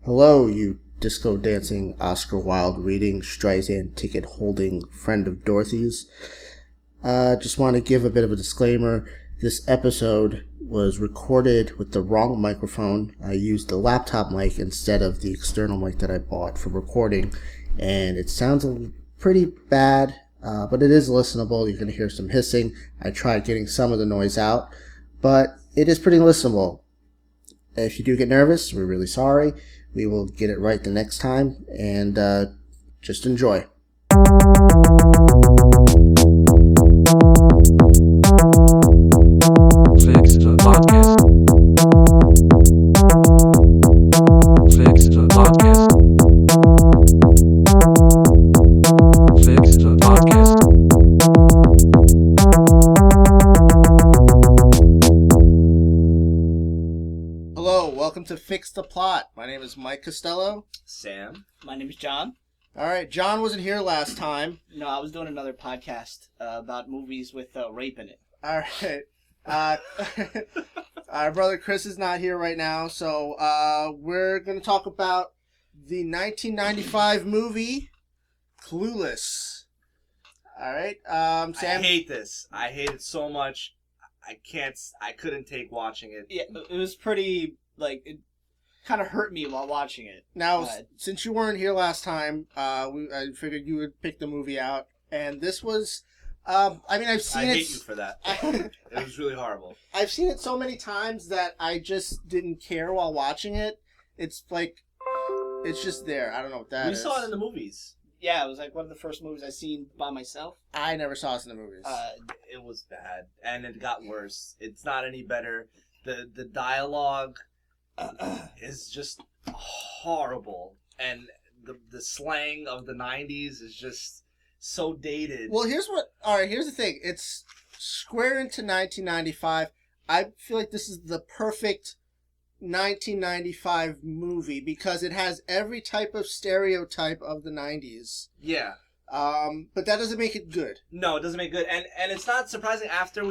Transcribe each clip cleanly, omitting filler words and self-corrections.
Hello, you disco dancing, Oscar Wilde reading, Streisand ticket holding friend of Dorothy's. Just want to give a bit of a disclaimer. This episode was recorded with the wrong microphone. I used the laptop mic instead of the external mic that I bought for recording, and it sounds pretty bad, but it is listenable. You can hear some hissing. I tried getting some of the noise out, but it is pretty listenable. If you do get nervous, we're really sorry. We will get it right the next time, and just enjoy. Fix-The-Plotcast. Fix-The-Plotcast. Fix-The-Plotcast. Hello, welcome to Fix the Plot. My name is Mike Costello. Sam. My name is John. All right, John wasn't here last time. No, I was doing another podcast about movies with rape in it. All right. Our brother Chris is not here right now, so we're going to talk about the 1995 movie Clueless. All right, Sam. I hate this. I hate it so much. I couldn't take watching it. Yeah, it was pretty, it kind of hurt me while watching it. Now, since you weren't here last time, I figured you would pick the movie out, and this was, I've seen it. I hate you for that. It was really horrible. I've seen it so many times that I just didn't care while watching it. It's just there. I don't know what that is. We saw it in the movies. Yeah, it was like one of the first movies I seen by myself. I never saw it in the movies. It was bad, and it got worse. It's not any better. The dialogue is just horrible, and the slang of the 90s is just so dated. Well, here's the thing. It's square into 1995. I feel like this is the perfect 1995 movie because it has every type of stereotype of the 90s. Yeah. But that doesn't make it good. No, it doesn't make good, and it's not surprising. After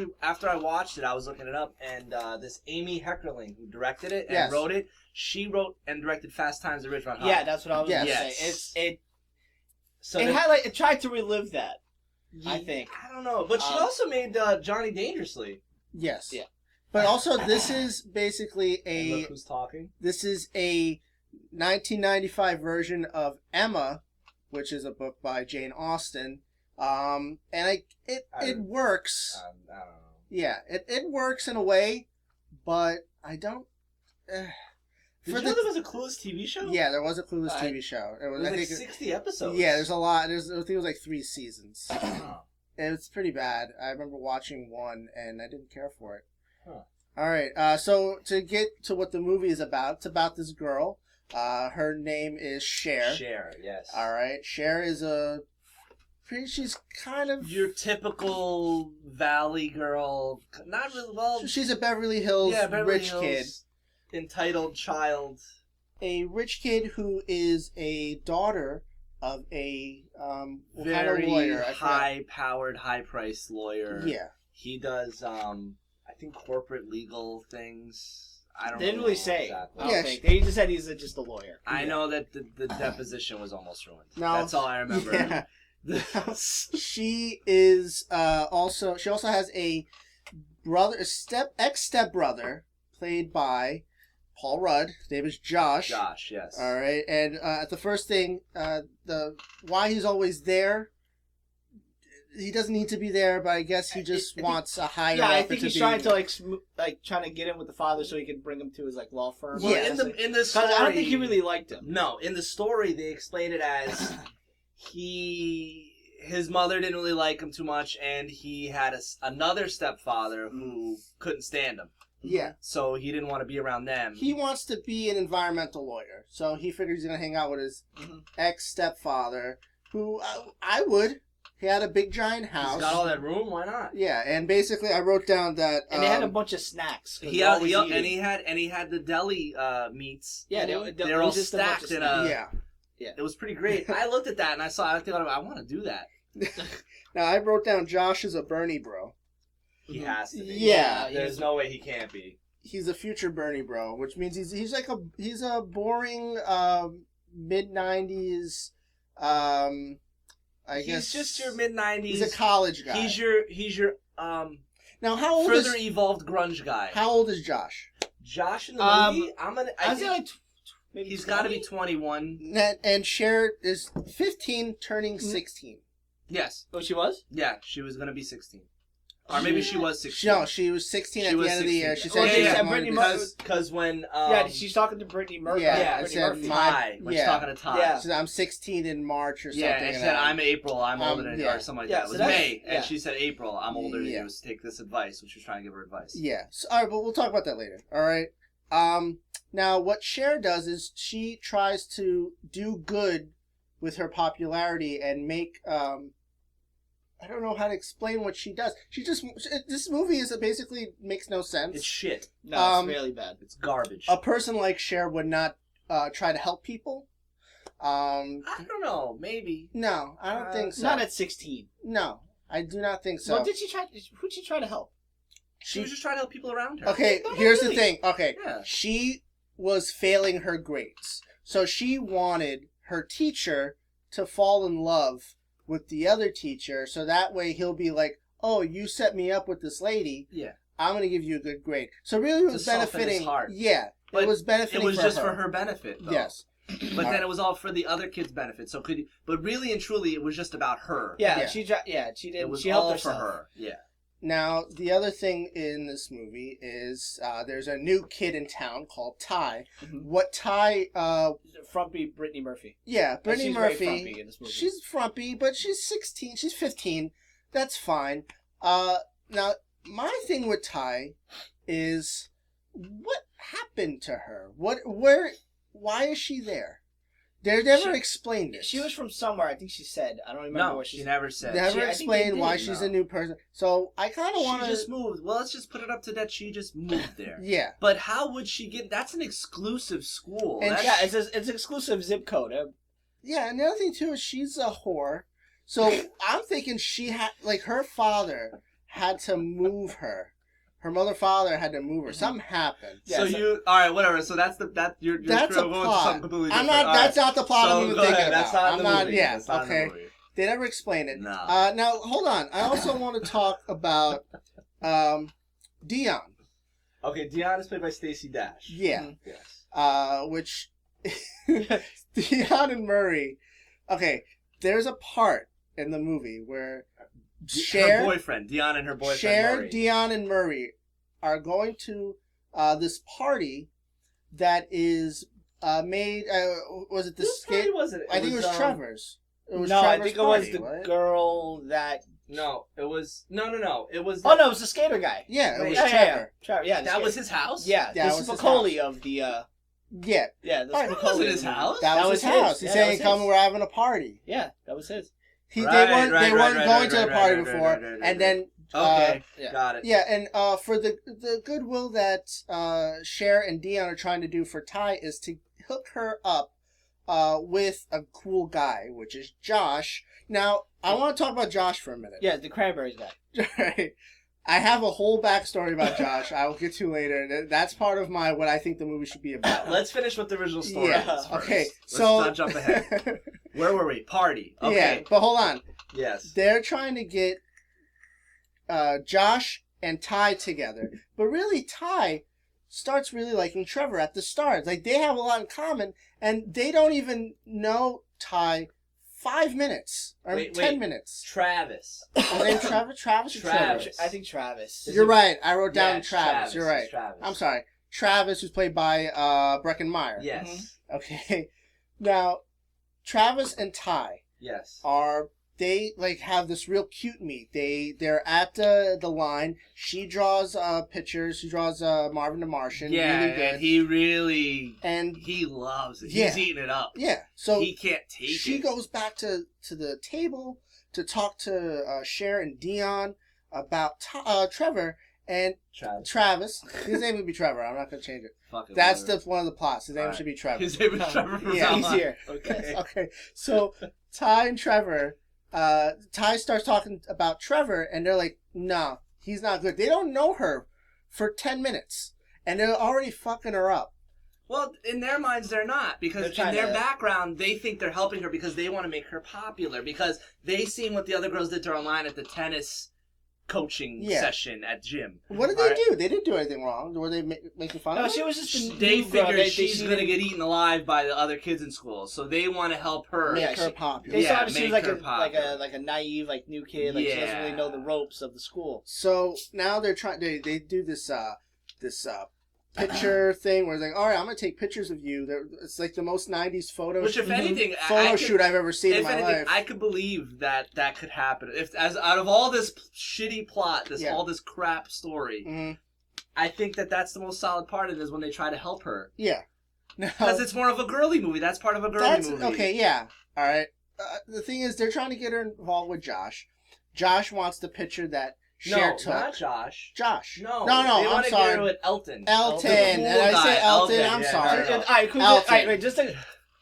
I watched it, I was looking it up, and this Amy Heckerling, who directed it and wrote it, she wrote and directed Fast Times at Ridgemont High. Yeah, that's what I was going to say. It tried to relive that. I think. I don't know, but she also made Johnny Dangerously. Yes. Yeah. But also, this is basically And look who's talking. This is a 1995 version of Emma, which is a book by Jane Austen. And it works. I don't know. Yeah, it works in a way, but I don't. Did you know there was a Clueless TV show? Yeah, there was a Clueless TV show. It was like 60 episodes. Yeah, there's a lot. I think it was like 3 seasons. It's pretty bad. I remember watching one, and I didn't care for it. Huh. All right, so to get to what the movie is about, it's about this girl. Her name is Cher. Cher, yes. All right, Cher is she's kind of your typical Valley girl. Not really well. She's a Beverly Hills rich kid, entitled child. A rich kid who is a daughter of a very kind of lawyer. high-powered, high-priced lawyer. Yeah, he does. I think corporate legal things. I don't. They didn't really say. Exactly. I don't think. They just said he's just a lawyer. I know that the deposition was almost ruined. No, that's all I remember. Yeah. She is also. She also has a brother, ex-step brother, played by Paul Rudd. His name is Josh. Josh, yes. All right, and the first thing, why he's always there. He doesn't need to be there, but I guess he just wants a higher. Yeah, I think he's trying to trying to get in with the father so he can bring him to his law firm. Well, Yeah, in the story, I don't think he really liked him. No, in the story they explain it as his mother didn't really like him too much, and he had another stepfather who couldn't stand him. Yeah. So he didn't want to be around them. He wants to be an environmental lawyer, so he figures he's gonna hang out with his ex-stepfather, who I would. He had a big giant house. He's got all that room. Why not? Yeah, and basically I wrote down that And they had a bunch of snacks. He had the deli meats. Yeah, they're all stacked in a. Yeah. It was pretty great. I looked at that and I thought I want to do that. Now I wrote down Josh is a Bernie bro. He has to be. Yeah, There's no way he can't be. he's a future Bernie bro, which means he's a boring mid-90s I guess he's just your mid-90s. He's a college guy. He's your now how old further is evolved grunge guy. How old is Josh? Josh in the movie, I think like maybe he's 20? got to be 21. And Cher is 15, turning 16. Yes. Oh, she was? Yeah, she was gonna be 16. Or maybe she was 16. No, she was 16 at the end of the year. She said Brittany because when she's talking to Brittany Murphy. Yeah, Brittany said Murphy. Ty, when she's talking to Ty. Yeah. She said, I'm 16 in March or something. Yeah, and she said, I'm April, I'm older than you, or something like that. It was May, and she said, April, I'm older than you, take this advice, when she was trying to give her advice. Yeah. So, all right, but we'll talk about that later. All right. Now, what Cher does is she tries to do good with her popularity and make, I don't know how to explain what she does. This movie basically makes no sense. It's shit. No, it's really bad. It's garbage. A person like Cher would not try to help people. I don't know, maybe. No, I don't think so. Not at 16. No, I do not think so. Well, who'd she try to help? She was just trying to help people around her. Okay, here's the thing. Okay, yeah. She was failing her grades. So she wanted her teacher to fall in love with the other teacher, so that way he'll be like, oh, you set me up with this lady. Yeah. I'm going to give you a good grade. So really it was benefiting. His heart. Yeah. But it was benefiting It was just for her benefit, though. Yes. But then it was all for the other kid's benefit. So but really and truly, it was just about her. Yeah, she did. It was she helped all herself. for her. Yeah. Now, the other thing in this movie is there's a new kid in town called Ty. Mm-hmm. What Ty... frumpy Brittany Murphy. Yeah, Brittany Murphy. Very frumpy in this movie. She's frumpy, but she's 16. She's 15. That's fine. Now, my thing with Ty is what happened to her? Why is she there? They never explained it. She was from somewhere. I think she said. I don't remember what she never said. Never explained why she's a new person. So I kind of want to. She just moved. Well, let's just put it up to that. She just moved there. Yeah. But how would she get? That's an exclusive school. And it's an exclusive zip code. Yeah, and the other thing too is she's a whore. So I'm thinking she had her father had to move her. Her father had to move her. Something happened. Yeah, all right, whatever. So that's a plot. I'm not. That's not the plot I'm even thinking about. That's not the movie. Yeah. That's not okay. the movie. They never explain it. No. Now hold on. I also want to talk about Dion. Okay, Dion is played by Stacey Dash. Yeah. Yes. Which Dion and Murray. Okay, there's a part in the movie where her boyfriend, Dion and her boyfriend Murray. Dion and Murray are going to this party that is made. Was it the skate? Was it? I think it was Trevor's. It was no, Trevor's I think party, it was the girl that. No, it was no. It was. Oh no, it was the skater guy. Yeah, it was Trevor. Trevor. Yeah, that was his house. Yeah, this is Macaulay of the. Yeah. Yeah, this that wasn't his house. That was his house. He's saying, "Come, we're having a party." Yeah, that was his. They weren't going to the party before, and then okay, got it. Yeah, and for the goodwill that Cher and Dion are trying to do for Ty is to hook her up with a cool guy, which is Josh. Now, I want to talk about Josh for a minute. Yeah, the Cranberries guy. Right. I have a whole backstory about Josh. I will get to later. That's part of what I think the movie should be about. Let's finish what the original story is first. Okay, Let's not jump ahead. Where were we? Party. Okay. Yeah, but hold on. Yes. They're trying to get Josh and Ty together. But really, Ty starts really liking Trevor at the start. Like, they have a lot in common, and they don't even know Ty 5 minutes or 10 minutes. Travis. His name Travis? Travis or Trevor? I think Travis. You're right. I wrote down Travis. You're right. Travis. I'm sorry. Travis, who's played by Breckenmeyer. Yes. Mm-hmm. Okay. Now, Travis and Ty. Yes. They have this real cute meet. They're at the line. She draws pictures. She draws Marvin the Martian. Yeah, really good. and he loves it. Yeah. He's eating it up. Yeah, so he can't take it. She goes back to the table to talk to Cher and Dion about Trevor and Travis. His name would be Trevor. I'm not gonna change it. That's one of the plots. His name should be Trevor. His name is Trevor. Yeah, easier. Okay. Okay. So Ty and Trevor. Ty starts talking about Trevor, and they're like, "No, he's not good." They don't know her for 10 minutes, and they're already fucking her up. Well, in their minds, they're not. Because in their background, they think they're helping her because they want to make her popular. Because they seen what the other girls did to her online at the tennis coaching session at gym. What did they do? They didn't do anything wrong. Were they making fun of her? No, she was just They figured she's going to get eaten alive by the other kids in school. So they want to help her. Make her popular. They saw she was like a naive, like new kid. Like she doesn't really know the ropes of the school. So now they're trying. They do this picture thing where it's like, all right, I'm gonna take pictures of you. It's like the most '90s photo. Which, if anything, shoot I've ever seen in my life. I could believe that could happen. If as out of all this shitty plot, all this crap story, I think that's the most solid part of it is when they try to help her. Yeah, because it's more of a girly movie. That's part of a girly movie. Okay, yeah, all right. The thing is, they're trying to get her involved with Josh. Josh wants the picture that Cher took. Not Josh. Josh. No. No, They want I'm to sorry. get her with Elton. Elton. The cool And I say guy, Elton, I'm yeah, sorry. no. All right, Elton. wait, just a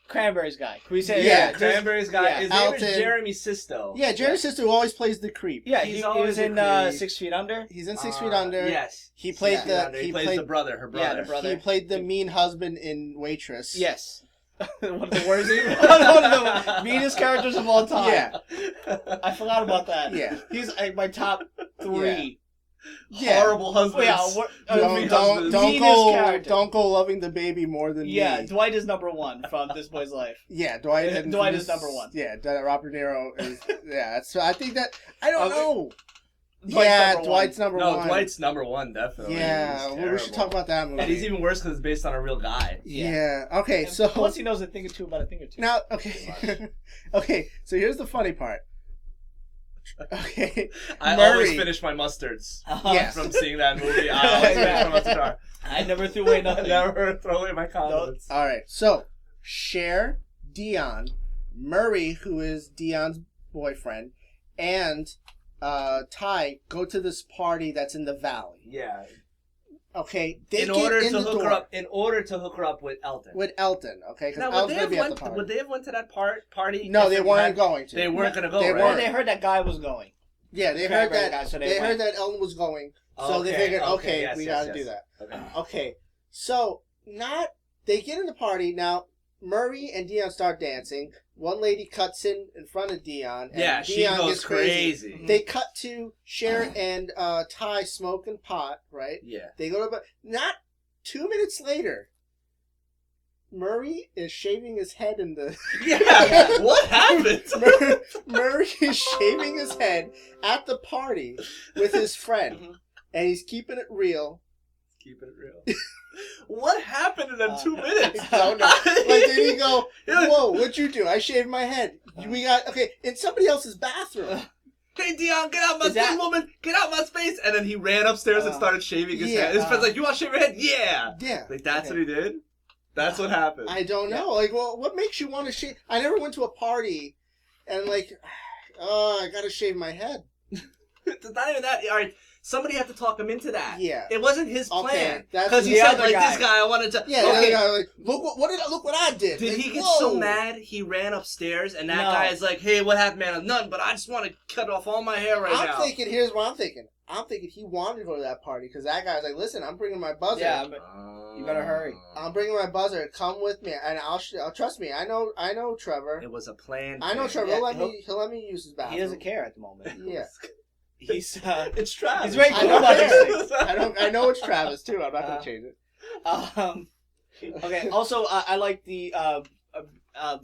Cranberries guy. Can we say Cranberries guy. Yeah. His name Elton. is Jeremy Sisto. Yeah, Jeremy Sisto, who always plays the creep. Yeah, He's he always was in a creep. 6 Feet Under. He's in 6 Feet Under. Yes. He played He plays the brother, her brother. Yeah, the brother. He played the mean husband in Waitress. Yes. One of the worst, one of the meanest characters of all time. Yeah. I forgot about that. Yeah. He's like my top 3. Horrible husbands. Don't go loving the baby more than me. Dwight is number 1 from This Boy's Life. Yeah, Dwight is number 1. Yeah, Robert De Niro is. Yeah, so I think that I don't know. Dwight's number 1. No, Dwight's number 1, definitely. Yeah, well, we should talk about that movie. And he's even worse because it's based on a real guy. Yeah. Okay, and so plus he knows a thing or two about a thing or two. now, okay, okay. So here's the funny part. Okay, I Murray. always finish my mustards Yes. from seeing that movie. I always finish my mustard. I never threw away nothing. I never throw away my condiments. All right. So Cher, Dion, Murray, who is Dion's boyfriend, and Ty go to this party that's in the valley. Yeah. Okay. In order to hook her up with Elton. With Elton, okay? Now, would they have went to that party? No, they weren't going to. They weren't going to go. They right? weren't. They heard that guy was going. Yeah, they heard that. They heard that Elton was going, so they figured, we got to do that. Okay. So they get in the party now. Murray and Dion start dancing. One lady cuts in front of Dion. And she Dion goes gets crazy. crazy. They cut to Cher and Ty smoking pot, right? Yeah. They go to not 2 minutes later. Murray is shaving his head in the. Yeah. What happened? Murray is shaving his head at the party with his friend, and he's keeping it real. Keeping it real. What happened in them 2 minutes? I don't know. Like, did he go, whoa, what'd you do? I shaved my head. We got, in somebody else's bathroom. Hey, Dion, get out my space, woman! Get out my space! And then he ran upstairs and started shaving his head. His friend's like, you want to shave your head? Yeah! Yeah. Like, that's what he did? That's what happened. I don't know. Like, well, what makes you want to shave? I never went to a party and, like, I gotta shave my head. It's not even that. All right. Somebody had to talk him into that. Yeah. It wasn't his plan. That's because he said, like, this guy, I wanted to... Yeah, the other guy, like, look what I did. Did like, he get so mad he ran upstairs and that guy is like, hey, what happened, man? Nothing, but I just want to cut off all my hair now. I'm thinking, here's what I'm thinking. I'm thinking he wanted to go to that party because that guy's like, listen, I'm bringing my buzzer. Yeah, but you better hurry. I'm bringing my buzzer. Come with me, and I'll trust me. I know Trevor. It was a plan. I know Trevor. Yeah, he'll let me use his bathroom. He doesn't care at the moment. Yeah. He's it's Travis. He's very cool about these things. I know it's Travis too. I'm not gonna change it. Okay. Also, I like the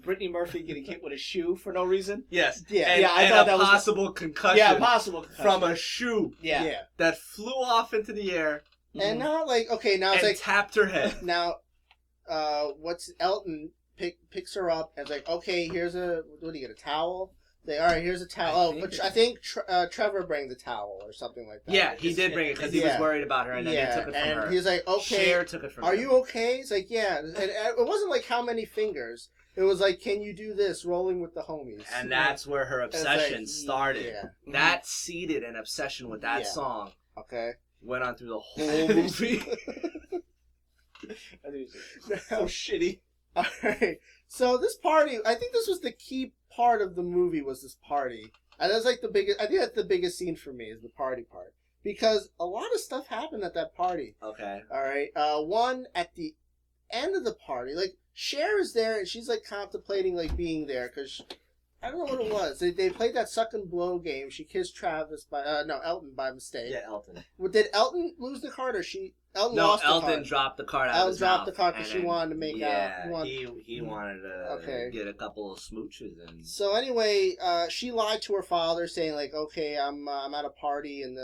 Brittany Murphy getting hit with a shoe for no reason. Yes. Yeah. And, I thought that was possible concussion. Yeah, possible concussion. From a shoe. Yeah. That flew off into the air. And now, now it's like tapped her head. Now, what's Elton picks her up and it's like, okay, here's what do you get, a towel? All right, here's a towel. I think Trevor bring the towel or something like that. Yeah, he did bring it because he was worried about her, and then he took it from her. And he's like, okay. Cher took it from her. Are you okay? He's like, yeah. And it wasn't like how many fingers. It was like, can you do this, rolling with the homies? And that's where her obsession started. Yeah. That seeded an obsession with that song. Okay. Went on through the whole movie. So shitty. All right. So this party, I think this was the key part of the movie was this party. And that's like the biggest, I think that's the biggest scene for me is the party part. because a lot of stuff happened at that party. Okay. All right. One at the end of the party, like Cher is there and she's like contemplating like being there because I don't know what it was. They played that suck and blow game. She kissed Travis Elton by mistake. Yeah, Elton. Well, did Elton lose the card or Elton No, lost the card? Elton dropped the card out of Elton his dropped mouth, the card because and she wanted to make out. he wanted to get a couple of smooches and. So anyway, she lied to her father, saying like, "Okay, I'm at a party in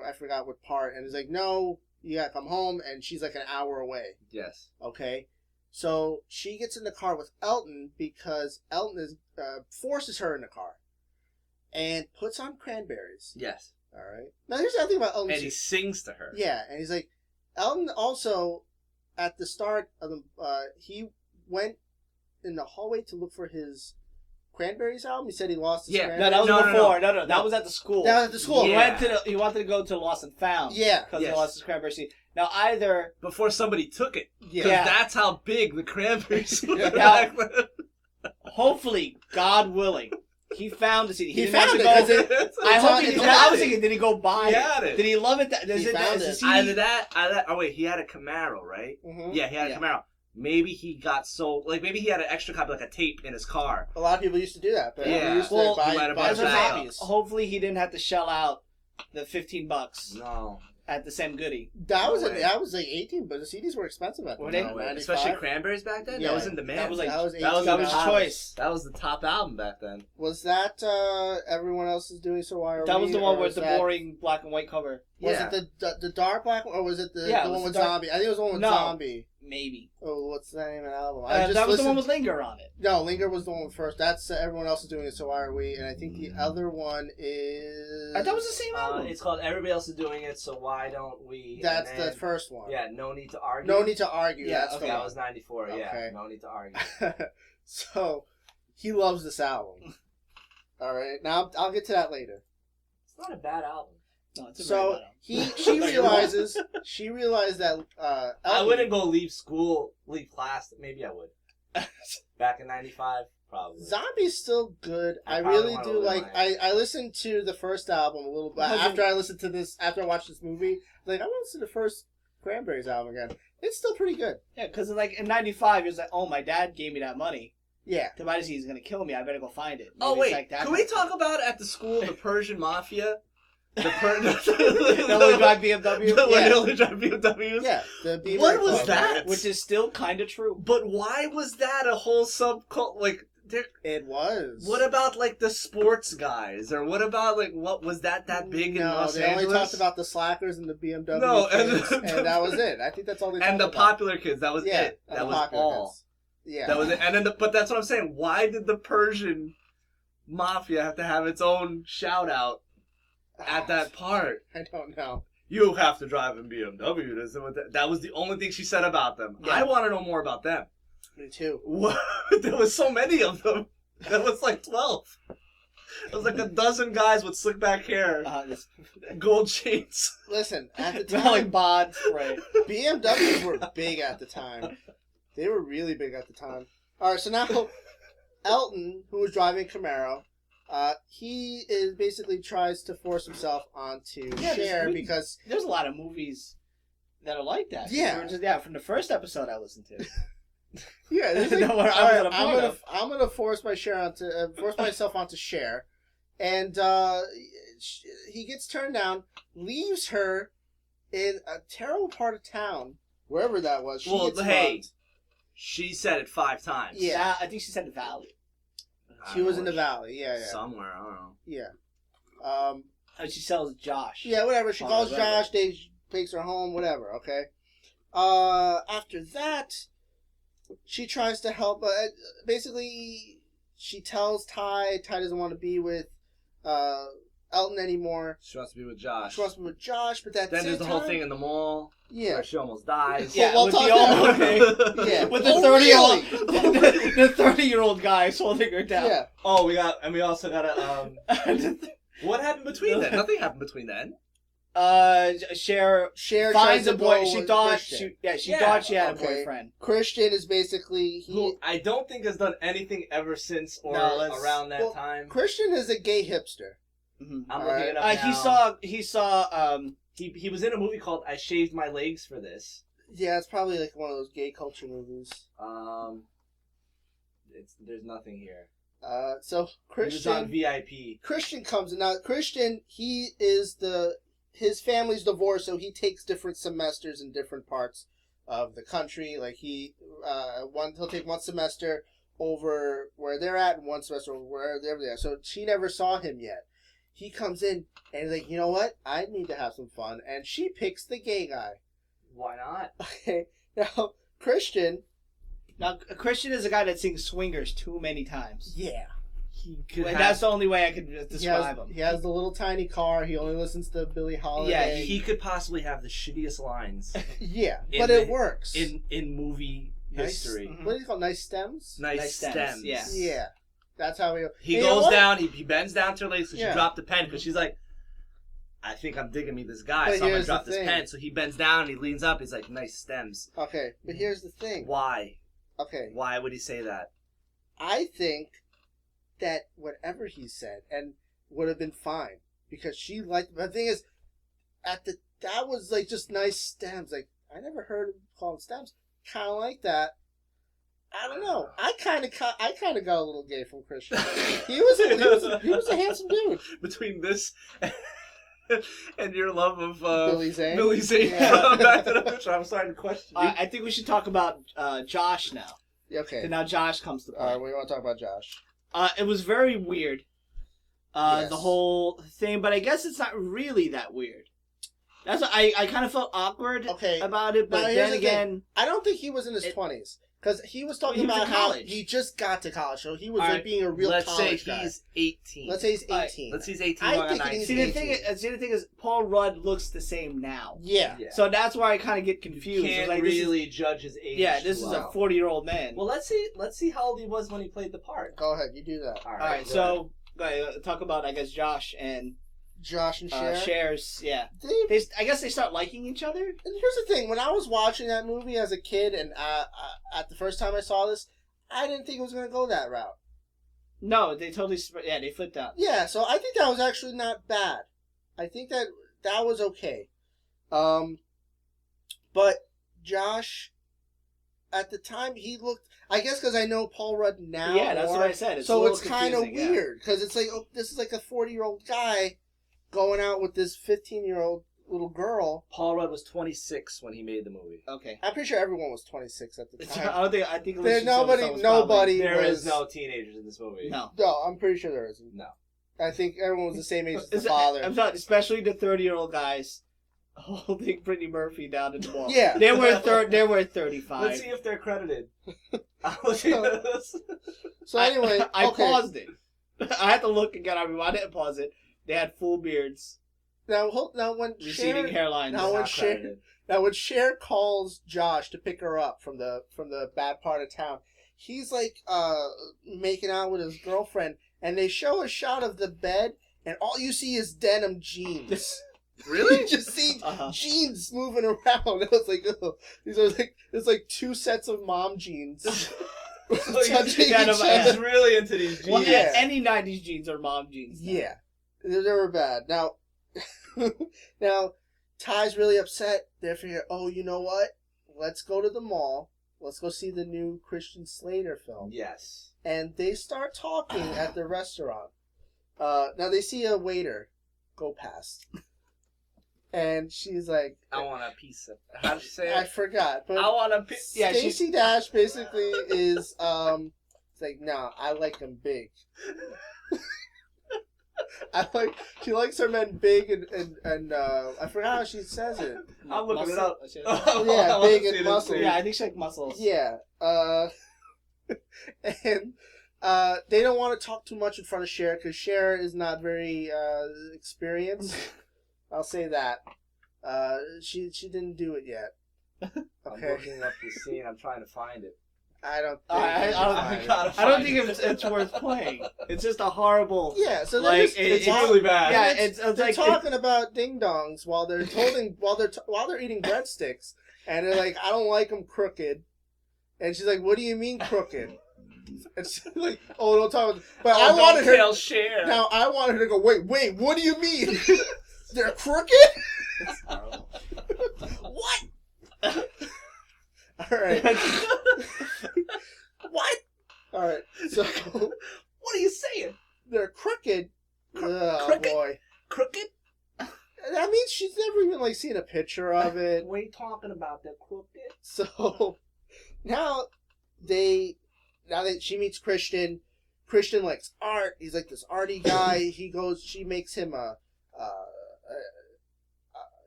I forgot what part," and he's like, "No, you gotta come home," and she's like an hour away. Yes. Okay, so she gets in the car with Elton because Elton forces her in the car, and puts on cranberries. Yes. All right. Now here's the other thing about Elton. And he sings to her. Yeah, and he's like, Elton also, at the start of the, he went in the hallway to look for his Cranberries album. He said he lost his No, Cranberries. that was before. No. That was at the school. That was at the school. Yeah. He wanted to go to Lost and Found. Yeah. Because he lost his Cranberry seed. Now either Before somebody took it. Yeah. 'Cause that's how big the Cranberries were Yeah. back then. hopefully, God willing, he found the CD. He didn't have found to it, go. 'cause I hope on- he it's did. on I it. was thinking, did he go buy He it? had it. Did he love it? He found it. Either that, oh wait, he had a Camaro, right? Mhm. Yeah, he had a Camaro. Maybe he got maybe he had an extra copy, like a tape in his car. A lot of people used to do that. But Yeah. we used to Well, buy he might have buy bought some that. copies. Hopefully, he didn't have to shell out the $15 No. at the Sam Goody. That was No way. that was like 18, but the CDs were expensive at the Were time. they? No way. 95. Especially Cranberries back then? Yeah. That was in demand. That was like That was 18. that was his $18. choice. That was the top album back then. Was that Everyone Else Is Doing So Why Are That We? was the one or with was the that- boring black and white cover. Was Yeah. it the dark black one, or was it the Yeah, it one was with the dark- Zombie? I think it was the one with No. Zombie. Maybe. Oh, what's the name of the album? That was the one with Linger on it. No, Linger was the one with first. That's Everyone Else Is Doing It, So Why Are We? And I think the other one is... I thought it was the same album. It's called Everybody Else Is Doing It, So Why Don't We? That's And the then- first one. Yeah, No Need to Argue. No Need to Argue. Yeah, that's okay, the That one. was 94, yeah. Okay. No Need to Argue. So, he loves this album. All right, now I'll get to that later. It's not a bad album. No, it's a very So bad album. she realized that I Elton- wouldn't go leave class. Maybe I would. Back in 95, probably. Zombie's still good. I probably really wanna do live like. my- I listened to the first album a little bit after I listened to this. After I watched this movie, like I want to listen to the first Cranberries album again. It's still pretty good. Yeah, because like in '95, he was like, "Oh, my dad gave me that money Yeah. to buy this. He's gonna kill me. I better go find it." Oh, Maybe it's wait. like that Can we talk about at the school the Persian Mafia? The They only drive BMW. When Yeah. they only drive BMWs? Yeah. The B-Boy What was Club. that? which is still kind of true. But why was that a whole subcult? Like, It was. what about, like, the sports guys? Or what about, like, what was that big in Los they Angeles? only talked about the slackers and the BMW. No, kids, and- and that was it. I think that's all they talked And the about. popular kids, that was Yeah, it. and That the was popular all. kids. Yeah. That was it. And then, but that's what I'm saying. Why did the Persian Mafia have to have its own shout out at that part? I don't know. You have to drive in BMW. That was the only thing she said about them. Yeah. I want to know more about them. Me too. What? There was so many of them. There was like 12. It was like a dozen guys with slick back hair, gold chains. Listen, at the Smelling time, bod spray. BMWs were big at the time. They were really big at the time. All right, so now Elton, who was driving Camaro, he is basically tries to force himself onto Yeah, Cher this- because There's a lot of movies that are like that. Yeah. From the first episode I listened to. yeah, this is No, like, what I all was right, at a point I'm gonna force myself onto Cher, and he gets turned down, leaves her in a terrible part of town, wherever that was. She Well, gets hey, mugged. she said it 5 times. Yeah. I think she said the Valley. She was in the valley. Yeah, yeah, Somewhere, I don't know. yeah. And she sells Josh. Yeah, whatever. She Oh, calls whatever. Josh. They takes her home. Whatever. Okay. After that, she tries to help. Basically, she tells Ty. Ty doesn't want to be with Elton anymore. She wants to be with Josh. She wants to be with Josh, but that Then there's the whole thing in the mall Yeah. where she almost dies. Yeah, Well, with talk the old, about- okay. Yeah. With the Oh, 30-year-old, really? the 30-year-old guy holding her down. Yeah. Oh, we also gotta, what happened between then? Nothing happened between then. Cher Cher finds tries a to boy. go She with thought Christian. she Yeah, thought she had okay. a boyfriend. Christian is basically Who I don't think has done anything ever since or No, let's- around that well, time. Christian is a gay hipster. Mm-hmm. I'm All looking right. it up now. He saw. He was in a movie called "I Shaved My Legs for This." Yeah, it's probably like one of those gay culture movies. There's nothing here. So He was on Christian VIP. Christian comes in. Now Christian, his family's divorced, so he takes different semesters in different parts of the country. Like he'll take one semester over where they're at and one semester over where they're at. So she never saw him yet. He comes in and he's like, you know what? I need to have some fun, and she picks the gay guy. Why not? Okay, now Christian. Now, Christian is a guy that sings swingers too many times. Yeah. He could And have, that's the only way I could describe him. He has the little tiny car. He only listens to Billie Holiday. yeah, he could possibly have the shittiest lines Yeah, in but the- it works. in movie history. Mhm. What do you call it? Nice stems? Nice stems. yeah. Yeah. That's how we... He And you know goes what? down. He bends down to her legs because Yeah. she dropped the pen because she's like, I think I'm digging me this guy, But so I'm gonna here's drop the this thing. pen. So he bends down and he leans up. He's like, nice stems. Okay, but here's the thing. Why? Okay, Why would he say that? I think that whatever he said and would have been fine because she liked... The thing is, that was like just nice stems. Like, I never heard him call them stems. Kind of like that. I don't know. I kind of got a little gay from Christian. He was a handsome dude. Between this and your love of Billy Zane. Billy Zane Yeah. from Back to the Future, I'm starting to question you. I think we should talk about Josh now. Okay. So now Josh comes to play. We want to talk about Josh. It was very weird, Yes. the whole thing, but I guess it's not really that weird. That's what I kind of felt awkward about it, but Now, here's then the again, thing. I don't think he was in his 20s. Because he was talking He was about in how college. he just got to college, so he was All like right, being a real Let's say college guy. he's 18. Let's say he's All right, 18. Let's say he's 18 I going on think 19. he's see the 18. thing is, Paul Rudd looks the same now. Yeah. Yeah. So that's why I kind of get You confused. It's can't like, really judge his age. this is well. a 40-year-old man. Well, let's see how old he was when he played the part. Go ahead, you do that. All all right, go so talk about I guess Josh and Josh and Cher. Cher's. Yeah, They- I guess they start liking each other. And here's the thing: when I was watching that movie as a kid, and at the first time I saw this, I didn't think it was going to go that route. No, they totally they flipped out. Yeah, so I think that was actually not bad. I think that was okay. But Josh, at the time, he looked... I guess because I know Paul Rudd now. Yeah, that's more, what I said. It's a so little it's kind of confusing, yeah. weird because it's like, oh, this is like a 40-year-old guy going out with this 15-year-old little girl. Paul Rudd was 26 when he made the movie. Okay. I'm pretty sure everyone was 26 at the time. I think There, Alicia Silverstone was nobody There was... is no teenagers in this movie. No. No, I'm pretty sure there isn't. No. I think everyone was the same age as the father. I'm sorry, especially the 30-year-old guys holding Brittany Murphy down in the wall. Yeah. They were 35. Let's see if they're credited. I'll see this. So anyway, I okay. paused it. I had to look again. I rewound it and pause it. They had full beards, Now when receding Cher, hairlines. now when Not Cher, credited. now when Cher calls Josh to pick her up from the bad part of town, he's like making out with his girlfriend, and they show a shot of the bed, and all you see is denim jeans. Really? You just see Uh-huh. jeans moving around. It was like, oh, these are like it's like two sets of mom jeans. touching Yeah, no, each but- other. He's really into these jeans. Well, Yeah. any 90s jeans are mom jeans. now. Yeah, they were bad. Now, now, Ty's really upset. They figure, oh, you know what? Let's go to the mall. Let's go see the new Christian Slater film. Yes. And they start talking at the restaurant. Now they see a waiter go past, and she's like, I want a piece of... How did you say I it? forgot, but I want a piece... Yeah, Stacey Dash basically is it's like, nah, I like them big. She likes her men big and I forgot how she says it. I'm looking it Muscle- up. Yeah, I wanna big see and this muscle. thing. Yeah, I think she like muscles. Yeah. And they don't want to talk too much in front of Cher because Cher is not very experienced. I'll say that. She didn't do it yet. I'm Okay. looking up the scene. I'm trying to find it. I don't think. I don't think it's worth playing. It's just a horrible. Yeah, so Like, they're just, It's It's- really bad. Yeah, it's it's they're like talking about ding dongs while they're while they're eating breadsticks, and they're like, I don't like them crooked, and she's like, what do you mean crooked? And she's like, "Oh, don't talk about." But I wanted her. Tell share. Now I wanted her to go. Wait. What do you mean? They're crooked? What? All right. What? All right. So, what are you saying? they're crooked. Oh crooked? boy. Crooked? That means she's never even like seen a picture of it. What are you talking about? They're crooked. So now that she meets Christian. Christian likes art. He's like this arty guy. She makes him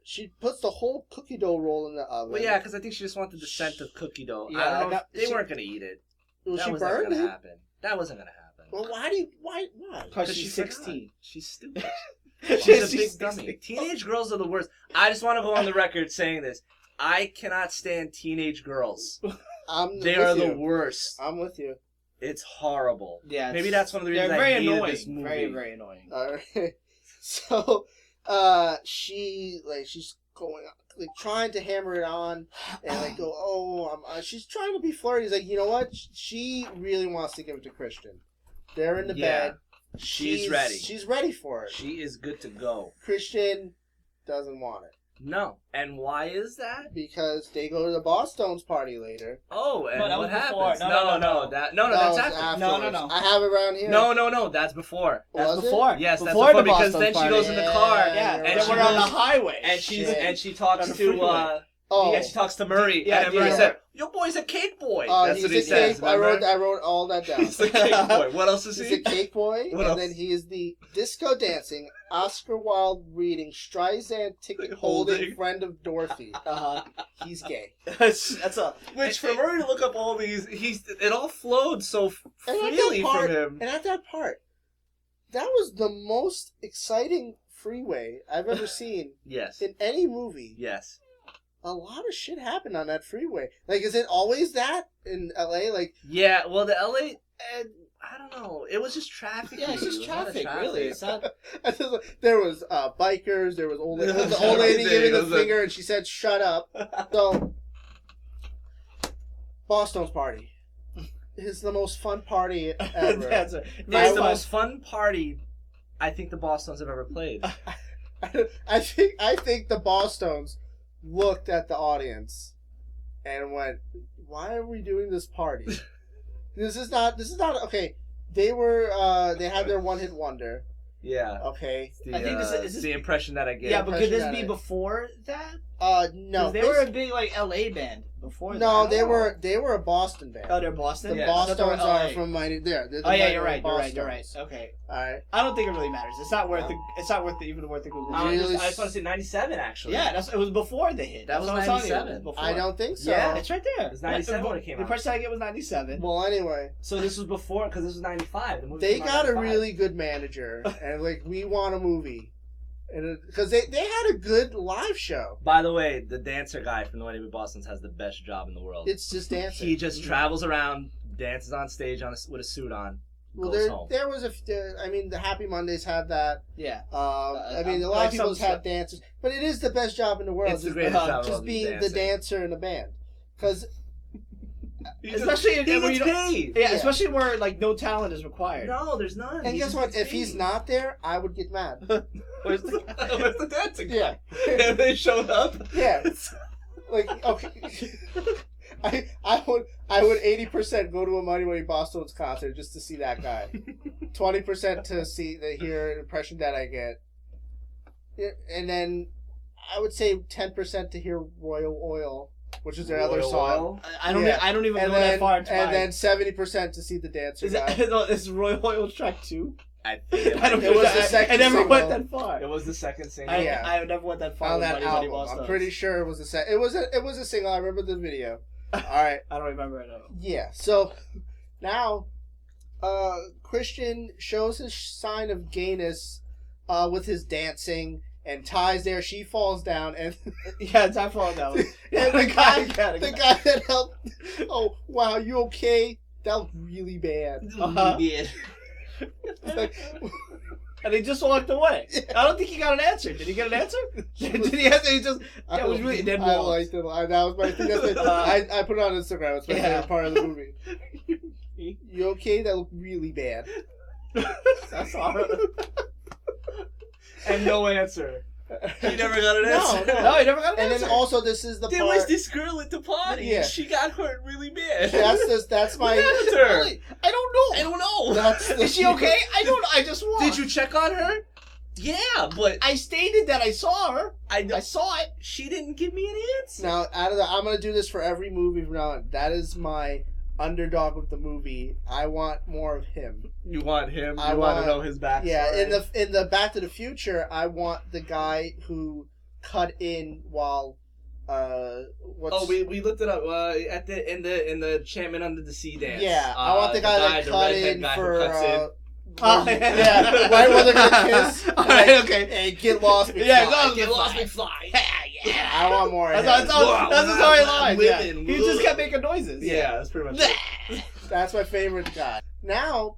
she puts the whole cookie dough roll in the oven. Well, yeah, because I think she just wanted the scent of cookie dough. Yeah, I don't know. They weren't gonna eat it. Well, That she wasn't burned gonna it. happen. That wasn't gonna happen. Well, why? Because she's forgot. 16. She's stupid. She's She's a big 16. dummy. Teenage girls are the worst. I just want to go on the record saying this. I cannot stand teenage girls. They are the worst. I'm with you. It's horrible. Yeah, Maybe that's one of the reasons they're I very hated annoying. this movie. Very, very annoying. All right. So, she's going like trying to hammer it on and like go, she's trying to be flirty. He's like, you know what? She really wants to give it to Christian. They're in the bed. She's ready. She's ready for it. She is good to go. Christian doesn't want it. No. And why is that? Because they go to the Boston's party later. Oh, and No, that what was before. happens? No. That's was after. No. afterwards. I have it around here. No, that's before. That's Was it? before. Yes, that's before before the because Boston then she party. goes in the car. Yeah, you're and then she we're on the goes- highway. and she talks On the to freeway. yeah, she talks to Murray, Yeah, and Murray yeah. said, "Your boy's a cake boy." That's he's what he a says. cake. I wrote all that down. He's a cake boy. What else is He's he? a cake boy, What and else? then he is the disco dancing, Oscar Wilde reading, Streisand ticket holding Holding. friend of Dorothy. Uh-huh. He's gay. That's a... Which for Murray to look up all these, it all flowed so And at freely that part, from him. And at that part, that was the most exciting freeway I've ever seen Yes. in any movie. Yes. A lot of shit happened on that freeway. Like, is it always that in LA? Like, Yeah. Well, the LA, I don't know. It was just traffic. Yeah, it's just traffic, really. It's not... there was bikers. There was old lady, There was the old lady everything. giving It the was finger, and she said, "Shut up." So, Boston's party is the most fun party ever. That's a... It's Very the fun. most fun party I think the Bostons have ever played. I think the Boston's looked at the audience and went, "Why are we doing this party? This is not okay." They had their one-hit wonder. Yeah. Okay. The, I think this is the impression that I get. Yeah, but could this Impression be at it. before that? No. 'Cause they were a big, like, LA band before that. No, I they don't know. were a Boston band. Oh, they're Boston? The Yeah. Bostons I thought they were are LA. from Mighty. There. Oh yeah, you're right. You're right. Bostons. Okay. All right. I don't think it really matters. It's not worth. It's not worth even worth the Google. I Really? just want to say 97, actually. Yeah, it was before the hit. That was That's what I'm telling you. 97. It was before. I don't think so. Yeah. It's right there. It was 97 when it came The out. impression I get was 97. Well, anyway, So this was before, because this was 95. The movie they came out got a 95. really good manager, and like we want a movie, and because they had a good live show. By the way, the dancer guy from the Mighty Bostons has the best job in the world. It's just dancing. He just travels around, dances on stage with a suit on, well, goes home. there was I mean, the Happy Mondays had that. Yeah. I mean, a lot like of people's some had stuff. dancers, but it is the best job in the world. It's the just, greatest job in the just world, being dancing. the dancer in a band, because Especially he when gets you don't- paid. Yeah, especially where like no talent is required. No, there's none. and He guess just what? gets If he's paid. not there, I would get mad. where's the dancing guy? Yeah. If they showed up. Yeah. Like, okay, I would 80% go to a Mighty Boston's concert just to see that guy. 20% to hear an impression that I get, and then I would say 10% to hear Royal Oil, which is their other Royal song. Oil? I don't. Yeah. I don't even And go then that far into and mine. then 70% to see the dancer Is guy. it, no, is Royal Oil track 2? I think I don't It was know. the second I never single. went that far. it was the second single. Yeah. I never went that far On with that Mighty album, Boston. I'm pretty sure it was it was a single. I remember the video. All right. I don't remember it at all. Yeah, so now Christian shows his sign of gayness with his dancing, and Ty's there. She falls down, and Yeah, it's I fall down. and the guy that helped. Oh wow, you okay? That was really bad. Uh-huh. Yeah. It's like, And he just walked away. I don't think he got an answer. Did he get an answer? Did he answer? He just it was really dead I walls. liked it. That was my thing. I put it on Instagram. It's my favorite part of the movie. You okay, that looked really bad. I saw her. And no answer. He never got an No, answer. no. No, he never got an And answer. then also, this is the There part. was this girl at the party. Yeah. She got hurt really bad. That's my. What happened to her? Really? I don't know. I don't know. That's the, Is she okay? I don't. I just want. Did you check on her? Yeah, but I stated that I saw her. I I saw it. she didn't give me an answer. Now, out of the, I'm gonna do this for every movie from now on. That is my underdog of the movie. I want more of him. You want him? I You want want- to know his backstory? Yeah, in the Back to the Future, I want the guy who cut in while what's Oh, we looked it up at the in the Enchantment Under the Sea dance. yeah, I want the guy that the cut redhead in guy who for cuts in. Oh, yeah, right when they're gonna kiss. Alright, okay. And get lost. Yeah, McFly. go Get lost, McFly. McFly. Yeah, I want more. Of That's him. all. Wow, That's his only wow, line. Yeah. women, He just look. kept making noises. Yeah, that's pretty much it. That's my favorite guy. Now,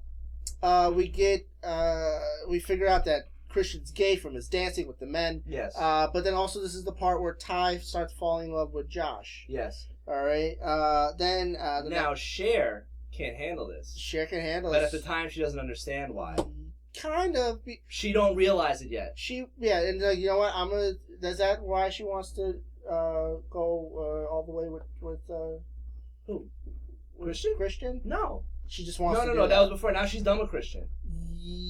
we figure out that Christian's gay from his dancing with the men. Yes. But then also this is the part where Ty starts falling in love with Josh. Yes. All right. Then Now Cher can't handle this, Cher can handle but it. at the time she doesn't understand why. Kind of. She don't realize it yet. And you know what? I'm gonna. Is that why she wants to go all the way with Who? Christian? Christian? No. She just wants. No, to no, do no. That was before. Now she's done with Christian.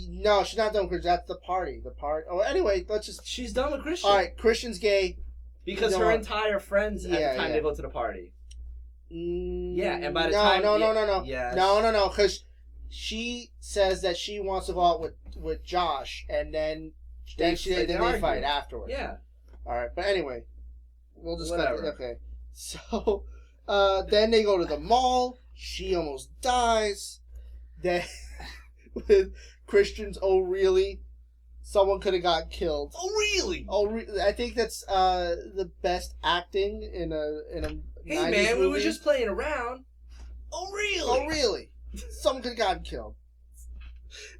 No, she's not done with Christian. That's the party. The party. Oh, anyway, let's just. She's done with Christian. All right, Christian's gay. Because You know her what? entire friends at Yeah, the time yeah. they go to the party. Yeah, and by the no, time no, Yes. no, because she says that she wants to go out with Josh, and then They they argue. fight afterwards. Yeah. All right, but anyway, we'll just Whatever. Okay, so then they go to the mall. She almost dies. Then with Christian's "Oh really?" Someone could have got killed. Oh really? I think that's the best acting in a. Hey 90s man, we were movie. just playing around. Oh really? Oh really? Someone could have gotten killed.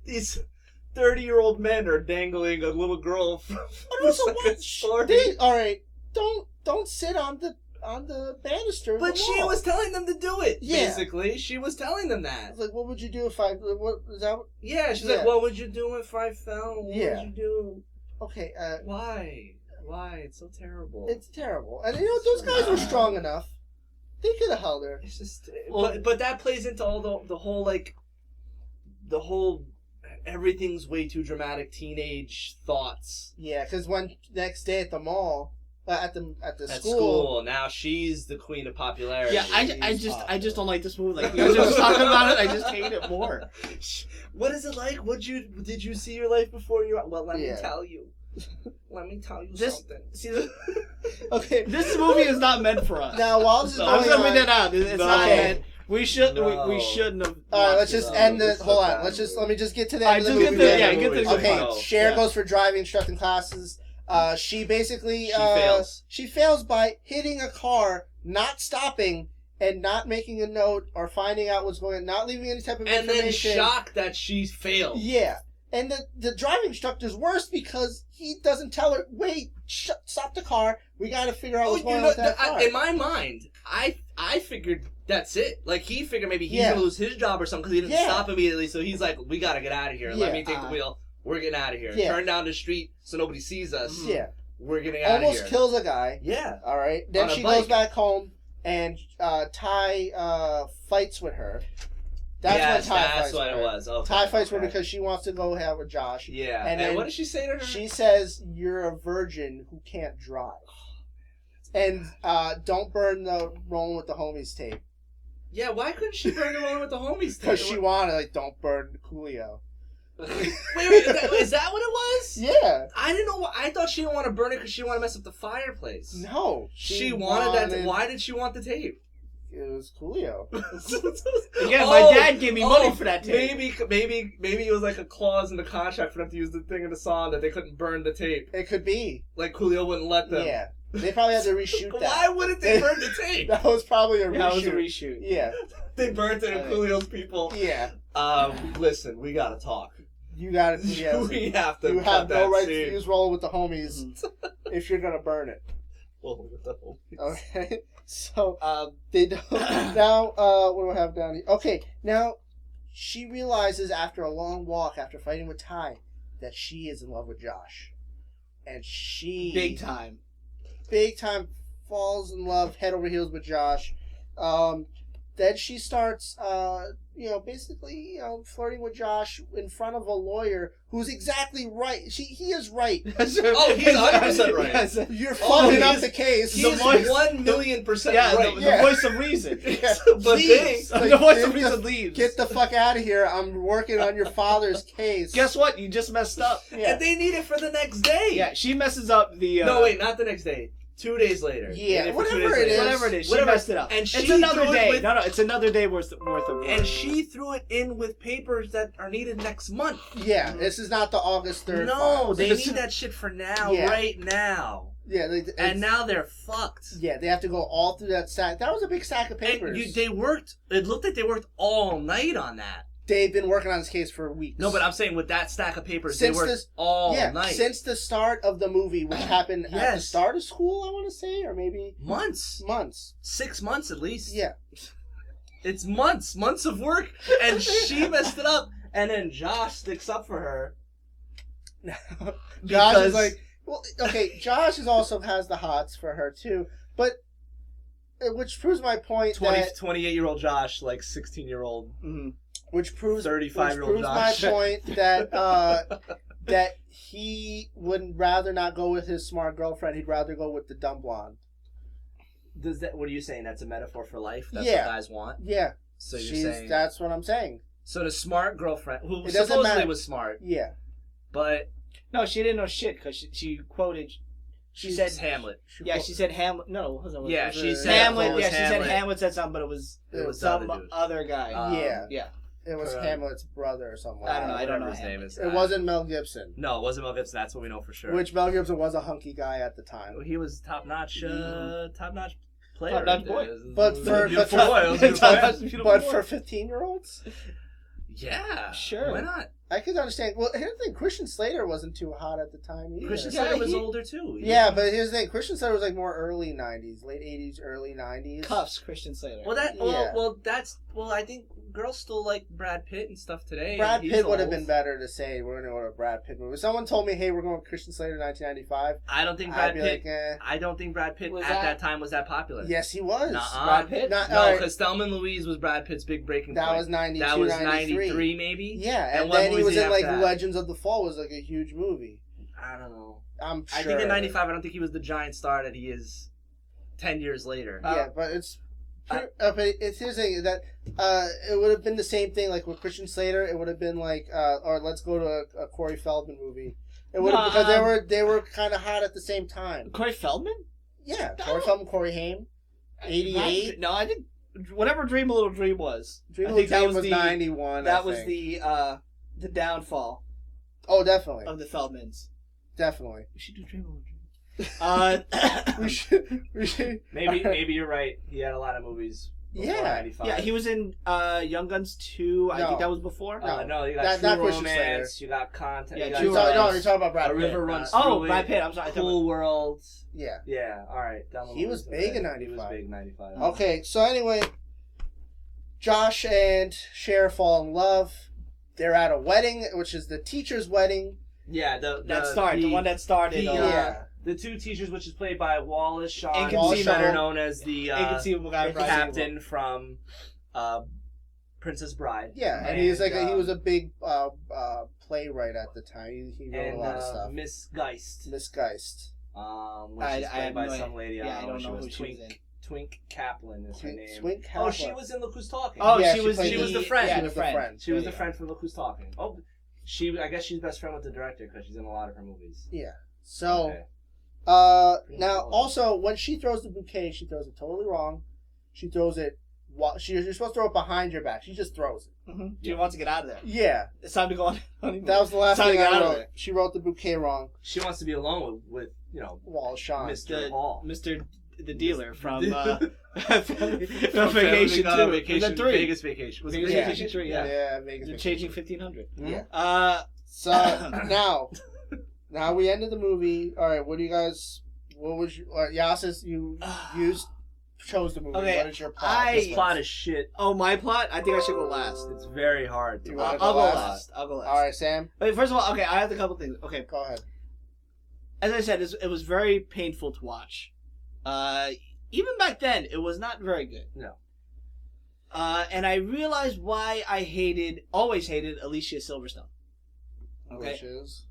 These 30-year-old men are dangling a little girl from But also, the second what? story. All right, don't sit on the banister. of But the she wall. was telling them to do it. Yeah. Basically, she was telling them that. It's like, what would you do if I? What is that? Yeah, she's Yeah. like, "What would you do if I fell? What Yeah. would you do? Okay, Why? Why? It's so terrible." it's terrible. And you know those guys were strong enough. They could have held her. It's just, Well- but that plays into all the whole like, the whole everything's way too dramatic teenage thoughts Yeah, because when next day at the mall, at the at school. school. Now she's the queen of popularity. Yeah, I just don't like this movie. Like you guys are just talking about it, I just hate it more. What is it like? Did you see your life before you? Well, let Yeah. me tell you. Let me tell you This- something. See, Okay, this movie is not meant for us. now while this is I'm going gonna bring on, that out. It's No. not meant. We should. No. We shouldn't have. all right, watched let's it. just No, end the. this is Hold a on, bad let me just get to the Alright, end of just the get movie. the then. get the good Okay, part. Cher Yeah. goes for driving instructing classes. She basically She fails. by hitting a car, not stopping, and not making a note or finding out what's going on, not leaving any type of And then information. shocked that she failed. Yeah, and the driving instructor's worse because he doesn't tell her, wait, stop the car. We got to figure out Oh, what's you going know, on with that car. in my mind, I figured that's it. Like he figured maybe he's Yeah. gonna lose his job or something because he didn't Yeah. stop immediately. So he's like, "We gotta get out of here. Let Yeah. me take the wheel. We're getting out of here. Yeah. Turn down the street so nobody sees us. Yeah, We're getting out of almost here." kills a guy. Yeah. All right, then On a she bike. goes back home, and Ty fights with her. That's Yes, when Ty that's fights what with it her. was. Okay, Ty fights with her okay. because she wants to go have with Josh. Yeah. And And, then what did she say to her? She says, "You're a virgin who can't drive." And don't burn the Rolling with the Homies tape. Yeah. Why couldn't she burn the one with the homies? Because she wanted, like, don't burn Coolio. wait, is that what it was? Yeah. I didn't know. I thought she didn't want to burn it because she wanted to mess up the fireplace. No. She wanted that. Why did she want the tape? It was Coolio. Again, my dad gave me money for that tape. Maybe it was like a clause in the contract for them to use the thing in the song that they couldn't burn the tape. It could be. Like Coolio wouldn't let them. Yeah. They probably had to reshoot that. Why wouldn't they burn the tape? That was probably a reshoot. Yeah, it was a reshoot. Yeah. They burnt it, and Coolio's people. Yeah. Listen, we gotta talk. You got it. Yeah. We have to. You cut have no that right scene. to use Rolling with the Homies if you're gonna burn it. Roll with the homies. Okay. So they don't. Now, what do I have down here? Okay. Now, she realizes after a long walk, after fighting with Ty, that she is in love with Josh. And she... Big time falls in love, head over heels with Josh. Then she starts, basically, flirting with Josh in front of a lawyer who's exactly right. He is right. Oh, he's 100% right. Yes. You're fucking up he's- the case. He's The voice- 1,000,000% Yeah, right. the voice of reason. Yeah. But Leaves. they- The voice Get of reason leaves. Get the fuck out of here. I'm working on your father's case. Guess what? You just messed up. Yeah. And they need it for the next day. Yeah, she messes up the. No, wait, not the next day. 2 days later. Yeah, They did it for 2 whatever days it later. is. Whatever it is, she Whatever. messed it up. And it's she another threw it day. with- No, it's another day worth of work. And she threw it in with papers that are needed next month. Yeah, this is not the August 3rd. No, files. they need that shit for now, Yeah. right now. Yeah, And now they're fucked. Yeah, they have to go all through that stack. That was a big stack of papers. And they worked. It looked like they worked all night on that. They've been working on this case for weeks. No, but I'm saying with that stack of papers, Since they worked this- all night. since the start of the movie, which happened at the Yes. start of school, I want to say, or maybe Months. months. 6 months at least. Yeah, It's months of work, and she messed it up. And then Josh sticks up for her. Josh Because- is like, well, okay. Josh is also has the hots for her too, but which proves my point 28-year-old Josh, like 16-year-old, which proves 35-year-old my Josh. point that that he would rather not go with his smart girlfriend. He'd rather go with the dumb blonde. What are you saying? That's a metaphor for life? That's Yeah. what guys want? Yeah, So you're saying... that's what I'm saying. So the smart girlfriend, who It doesn't supposedly matter. was smart, Yeah, but No, she didn't know shit because she quoted. She said it's Hamlet. Yeah, she said Hamlet. No, it wasn't. Yeah, it was she said Hamlet. it was Yeah, she said Hamlet. Hamlet said something, but it was It was the some other dude. other guy. Yeah. Yeah. it was Correct. Hamlet's brother or something. I don't know. I don't Whatever know his name Hamlet. is. It wasn't Mel Gibson, No, it wasn't Mel Gibson. That's what we know for sure. which Mel Gibson was a hunky guy at the time. He was top-notch player. Top-notch boy. But for- Beautiful but- boy. It was a beautiful Top-notch boy. beautiful But boy. for 15-year-olds, Yeah, Sure. Why not? I could understand. Well, here's the thing: Christian Slater wasn't too hot at the time either. Christian Yeah, Slater was he- older too. Yeah, but here's the thing: Christian Slater was like more early '90s, late '80s, early '90s. Cuffs Christian Slater. Well, Yeah. I think girls still like Brad Pitt and stuff today. Brad He's Pitt would have old. been better to say we're going to go to a Brad Pitt movie. If someone told me, "Hey, we're going with Christian Slater 1995," I don't think I'd Brad be Pitt. like, eh. I don't think Brad Pitt Was at that- that time was that popular. Yes, he was. Nuh-uh. Brad Pitt? Not, No, alright, because Thelma and Louise was Brad Pitt's big breaking that point. was 92, That was 93. 93 maybe. Yeah, And and what then he was was he in like after that? Legends of the Fall was like a huge movie. I don't know. I'm sure. I think in '95, I don't think he was the giant star that he is 10 years later. Yeah, but it's. But it's his thing that it would have been the same thing like with Christian Slater. It would have been like, or let's go to a Corey Feldman movie. It would have because they were kind of hot at the same time. Corey Feldman? Yeah, No. Corey Feldman, Corey Haim, 88. No, I think whatever Dream a Little Dream was. Dream I Little think that Dream was was the 91. that I was think. the downfall Oh, definitely, of the Feldmans. definitely. We should do Dream a Little Dream. We should. Maybe you're right. He had a lot of movies. Before Yeah. 95. Yeah, he was in Young Guns 2. I No. think that was before. No. You got Not- True not Christian Romance. You got Contact. Yeah, you got True No, Romance. you're talking about Brad A Pitt. River not- Runs Oh, Through Brad It, Pitt. I'm sorry. I thought Cool World. Yeah. Yeah, all right. He was big in He 95. was big in 95. Okay, so anyway, Josh and Cher fall in love. They're at a wedding, which is the teacher's wedding. Yeah, the one that started. Yeah. The two teachers, which is played by Wallace Shawn, Inconceivable. better known as the Inconceivable guy. captain from Princess Bride. Yeah, and he's like he was a a big playwright at the time. He wrote a lot of stuff. Miss Geist, Miss Geist. which is played by no some lady. Yeah, I don't know who who she was in. Twink Kaplan is her name. Twink Oh, Kaplan. she was in Look Who's Talking. Oh, Yeah, she was played the friend. Yeah, She the was the friend. friend. She was There the you friend from Look Who's Talking. Oh, I guess she's best friend with the director because she's in a lot of her movies. Yeah. So, Okay. now also when she throws the bouquet, she throws it totally wrong. She throws it. You're supposed to throw it behind your back. She just throws it. Mm-hmm. She wants to get out of there. Yeah, It's time to go on. that was the last Time to thing get I out of wrote. there. She wrote the bouquet wrong. She wants to be alone with Wallace Shawn. Mr. Hall. Mr. the dealer from Family Vacation Guy, 2. Vacation, Was that 3? Vegas Vacation. Was it Vegas Vegas Vacation 3, yeah. Yeah, Vegas. They're changing 1500. Yeah. So now we ended the movie. All right, what do you guys? What was Yasis? You used chose the movie. Okay, What is your plot? This plot is shit. Oh, my plot? I think I should go last. It's very hard. You To wanna I'll go go last? last. I'll go last. All right, Sam. Wait, first of all, okay, I have a couple things. Okay, Go ahead. as I said, it was very painful to watch. Even back then, it was not very good. No. And I realized why I always hated Alicia Silverstone. Okay. Which is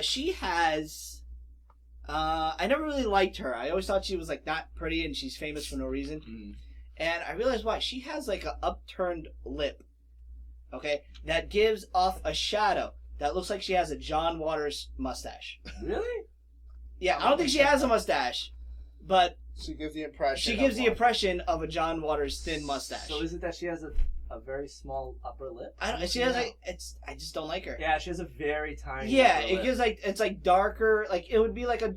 She has. I never really liked her. I always thought she was like not pretty and she's famous for no reason. Mm. And I realized why. She has like an upturned lip. Okay? That gives off a shadow that looks like she has a John Waters mustache. Really? Yeah, I don't think she has a mustache, but she gives the impression. she gives of the one. impression of a John Waters thin mustache. So is it that she has a very small upper lip? I don't. She has like it's. I just don't like her. Yeah, she has a very tiny. Yeah, upper it lip. gives like it's like darker. Like it would be like a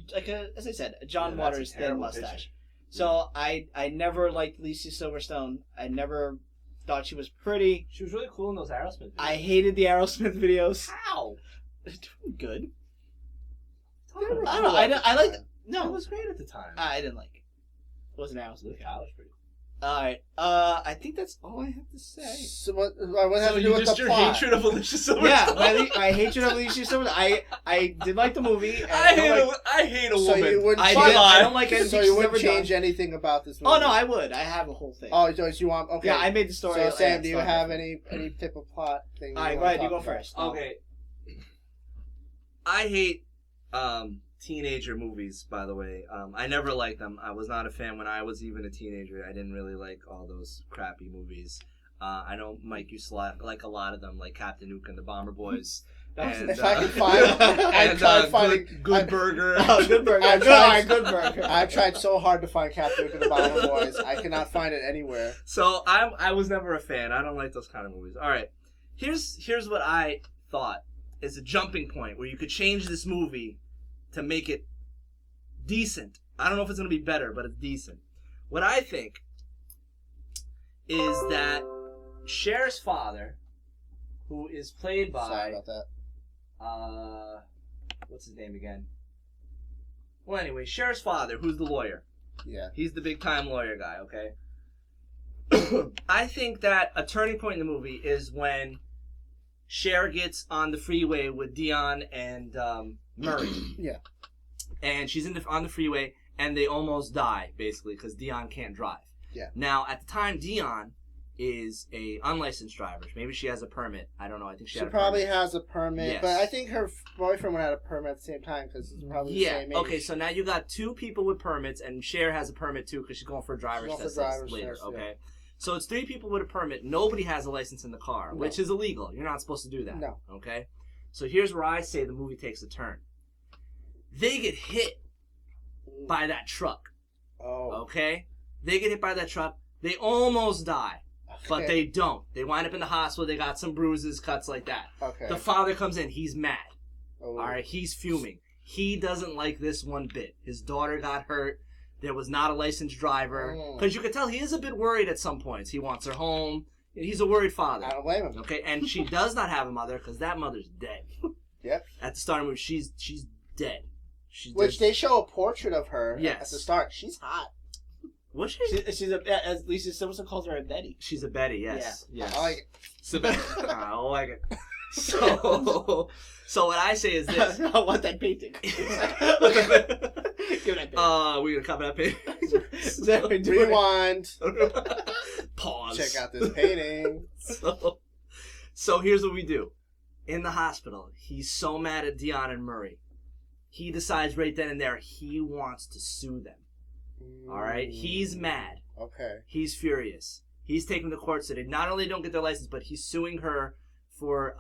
as I said, a John Yeah, that's a Waters thin terrible mustache. picture. So I never liked Alicia Silverstone. I never thought she was pretty. She was really cool in those Aerosmith videos. I hated the Aerosmith videos. How? Good. They were I don't know. cool I at the like. time. It No, was great at the time. I didn't like it. It wasn't Aerosmith. Yeah, I was pretty. All right. I think that's all I have to say. So what has So to do you with just the your plot? hatred of Alicia Silverstone. Yeah, my hatred of Alicia Silverstone. I did like the movie. And I don't like, hate a So woman. you wouldn't I change- did. I don't like anything So she's you wouldn't ever change done. anything about this movie? Oh no, I would. I have a whole thing. Oh, so you want? Okay. Yeah, I made the story. So Sam, do you start have different. any type of plot thing? All right, you go wanna ahead. You talk go about? first. Okay. I hate teenager movies, by the way. I never liked them. I was not a fan when I was even a teenager. I didn't really like all those crappy movies. I know, Mike, you like a lot of them, like Captain Nuke and the Bomber Boys. And, If I can find, I and, tried finding Good Burger. Oh, Good Burger. I Good, tried- all right, Good Burger. I've tried so hard to find Captain Hook and the Bomber Boys. I cannot find it anywhere. So I was never a fan. I don't like those kind of movies. All right, here's what I thought is a jumping point where you could change this movie to make it decent. I don't know if it's gonna be better, but it's decent. What I think is that Cher's father, who is played Sorry by about that. what's his name again? Well, anyway, Cher's father, who's the lawyer. Yeah. He's the big time lawyer guy, okay? I think that a turning point in the movie is when Cher gets on the freeway with Dion and Murray. Yeah. And she's on the freeway and they almost die, basically, because Dion can't drive. Yeah. Now, at the time, Dion is a unlicensed driver. Maybe she has a permit. I don't know. I think she She had a probably permit. has a permit, Yes. but I think her boyfriend would have a permit at the same time because it's probably the Yeah. same age. Okay. So now you got two people with permits, and Cher has a permit too because she's going for a driver's She's going test for driver's later. test, yeah. Okay. So it's three people with a permit. Nobody has a license in the car, No. which is illegal. You're not supposed to do that. No. Okay. So here's where I say the movie takes a turn. They get hit by that truck. Oh. Okay. They get hit by that truck. They almost die. But Okay. they don't. They wind up in the hospital. They got some bruises, cuts like that. Okay. The father comes in. He's mad. Oh. All right, he's fuming. He doesn't like this one bit. His daughter got hurt. There was not a licensed driver. Mm. Because you can tell he is a bit worried at some points. He wants her home. He's a worried father. I don't blame him. Okay, and she does not have a mother because that mother's dead. Yep. At the start of the movie, she's dead. She's Which dead. they show a portrait of her Yes. at the start. She's hot. Was she? She's as Lisa Simpson calls her, a Betty. She's a Betty. Yes. Yeah. Yes. I like it. So, I like it. So what I say is this. I want that painting. Give me that painting. We're gonna cover that page. Rewind. Pause. Check out this painting. So here's what we do. In the hospital, he's so mad at Dion and Murray. He decides right then and there he wants to sue them. All right? He's mad. Okay. He's furious. He's taking the court so they not only don't get their license, but he's suing her for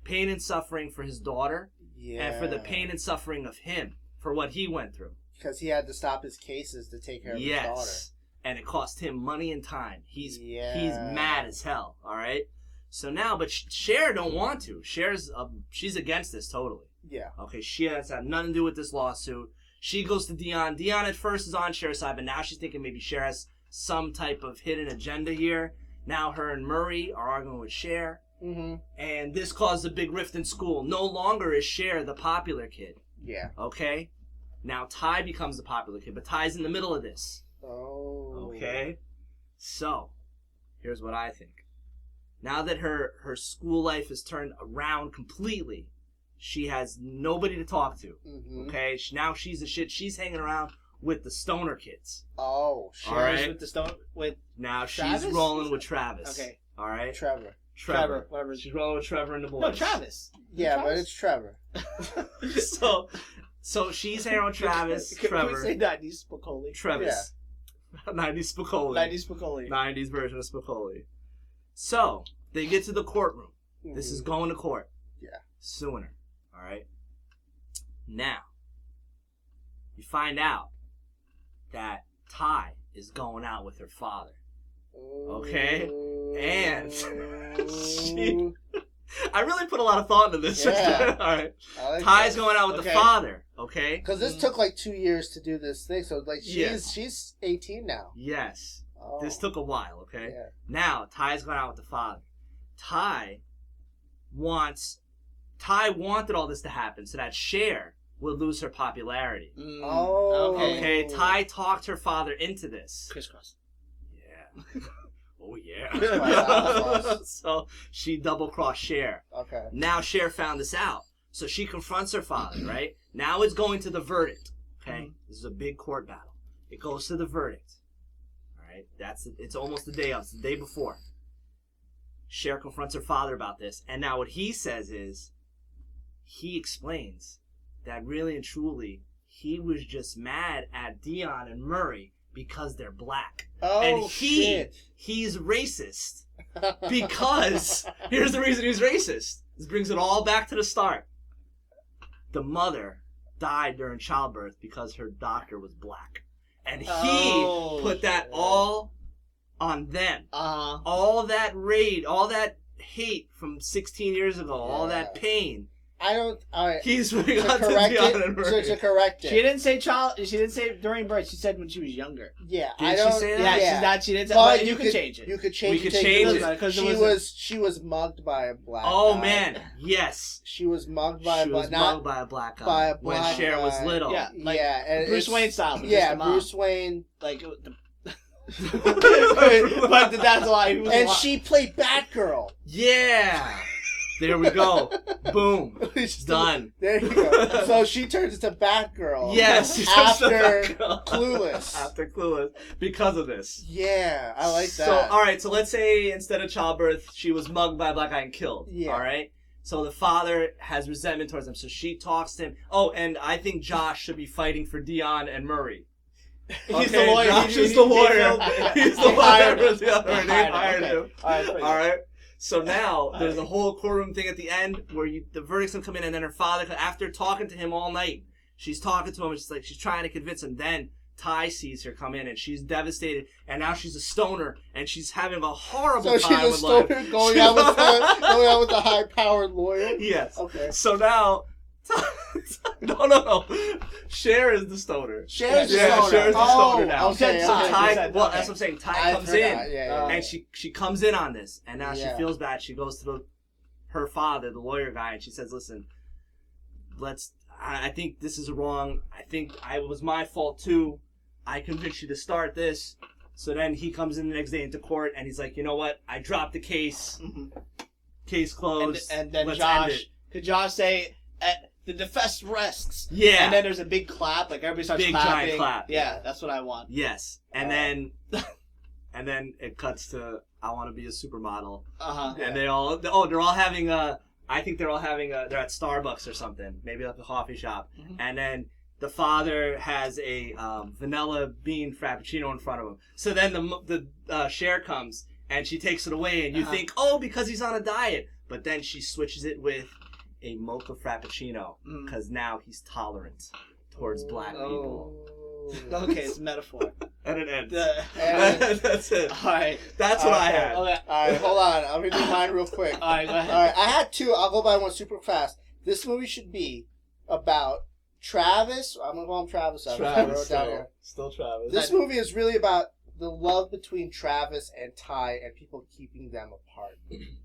pain and suffering for his daughter Yeah. and for the pain and suffering of him for what he went through. Because he had to stop his cases to take care of his daughter. Yes. And it cost him money and time. He's Yeah. mad as hell, all right? So now, but Cher don't want to. She's against this totally. Yeah. Okay, she has had nothing to do with this lawsuit. She goes to Dion. Dion at first is on Cher's side, but now she's thinking maybe Cher has some type of hidden agenda here. Now her and Murray are arguing with Cher. Mm-hmm. And this caused a big rift in school. No longer is Cher the popular kid. Yeah. Okay? Now Ty becomes the popular kid, but Ty's in the middle of this. Oh. Okay? So, here's what I think. Now that her school life is turned around completely, she has nobody to talk to. Mm-hmm. Okay? Now she's the shit. She's hanging around with the stoner kids. Oh, shit. All right. With the stone with Now Travis? she's rolling with Travis. Okay. All right? Trevor. Trevor. whatever. She's rolling with Trevor and the boys. No, Travis. Yeah, but Travis? it's Trevor. So she's hanging around with Travis, Can Trevor, we say 90s Spicoli? Travis. 90s Spicoli. 90s Spicoli. 90s version of Spicoli. So, they get to the courtroom. This is going to court. Yeah. Sooner. Alright? Now, you find out that Ty is going out with her father. Okay? And I really put a lot of thought into this. Yeah. Alright. Like Ty's that. going out with the Okay. father. Okay? Because this took like 2 years to do this thing, so like Yeah. she's 18 now. Yes. Oh. This took a while, okay? Yeah. Now, Ty's going out with the father. Ty wanted all this to happen so that Cher would lose her popularity. Oh. Okay, Ty talked her father into this. Crisscross. Yeah. Oh, yeah. Wow. So she double-crossed Cher. Okay. Now Cher found this out. So she confronts her father, right? Now it's going to the verdict. Okay? This is a big court battle. It goes to the verdict. Alright? It's almost the day of. It's the day before. Cher confronts her father about this. And now what he says is, he explains that really and truly, he was just mad at Dion and Murray because they're black. Oh, And shit. he's racist. Because, here's the reason he's racist. This brings it all back to the start. The mother died during childbirth because her doctor was black. And he put that all on them. All that all that hate from 16 years ago, all that pain. I don't. All right. He's To putting on correct Dion and Murray. it. To correct it. She didn't say child. She didn't say during birth. She said when she was younger. Yeah, Did I she don't. say that? Yeah, Yeah, she's not. She didn't say. But But you could change it. You could change. We could it. change it. Because She was mugged by a black. Oh guy. man, yes. She was mugged by She a was black. mugged by a black guy by a when black Cher was guy. little. Yeah, like yeah, and Bruce it's- Wayne style. But Yeah, just the mom. Bruce Wayne. Like, but that's why he was. And she played Batgirl. Yeah. There we go. Boom. Done. There you go. So she turns into Batgirl. Yes. After Clueless. After Clueless. Because of this. Yeah, I like that. So, alright, so let's say instead of childbirth, she was mugged by a black guy and killed. Yeah. Alright? So the father has resentment towards him. So she talks to him. Oh, and I think Josh should be fighting for Dion and Murray. He's the lawyer. Josh is the lawyer. He's the lawyer for the other. They hired him. Alright. So now there's a whole courtroom thing at the end where the verdict's gonna come in, and then her father, after talking to him all night, she's talking to him. And she's trying to convince him. Then Ty sees her come in, and she's devastated. And now she's a stoner, and she's having a horrible So time she's a with stoner life. going out with the high-powered lawyer. Yes. Okay. So now, no. Cher is the stoner. Cher's the Yeah, stoner. Cher's the stoner now. Okay, So okay. Ty, okay. well, that's what I'm saying. Ty I comes forgot. in. Yeah. And she comes in on this, and now Yeah. she feels bad. She goes to her father, the lawyer guy, and she says, "Listen, I think this is wrong. I think it was my fault too. I convinced you to start this." So then he comes in the next day into court, and he's like, "You know what? I dropped the case. Case closed. And then Let's end Josh, it." could Josh say, "The defense rests"? Yeah. And then there's a big clap, like everybody starts Big, clapping. giant clap. Yeah, that's what I want. Yes, and then it cuts to I want to be a supermodel, and they're all having I think they're all having they're at Starbucks or something, maybe like a coffee shop, and then the father has a vanilla bean frappuccino in front of him. So then the Cher comes and she takes it away, and you think, oh, because he's on a diet, but then she switches it with a mocha frappuccino because now he's tolerant towards black people. Okay, it's a metaphor. And it ends. That's it. All right. That's what I had. Okay. All right, hold on. I'm gonna do mine real quick. All right, go ahead. All right, I had two. I'll go by one super fast. This movie should be about Travis. I'm gonna call him Travis. I wrote it down here. Still Travis. This movie is really about the love between Travis and Ty and people keeping them apart.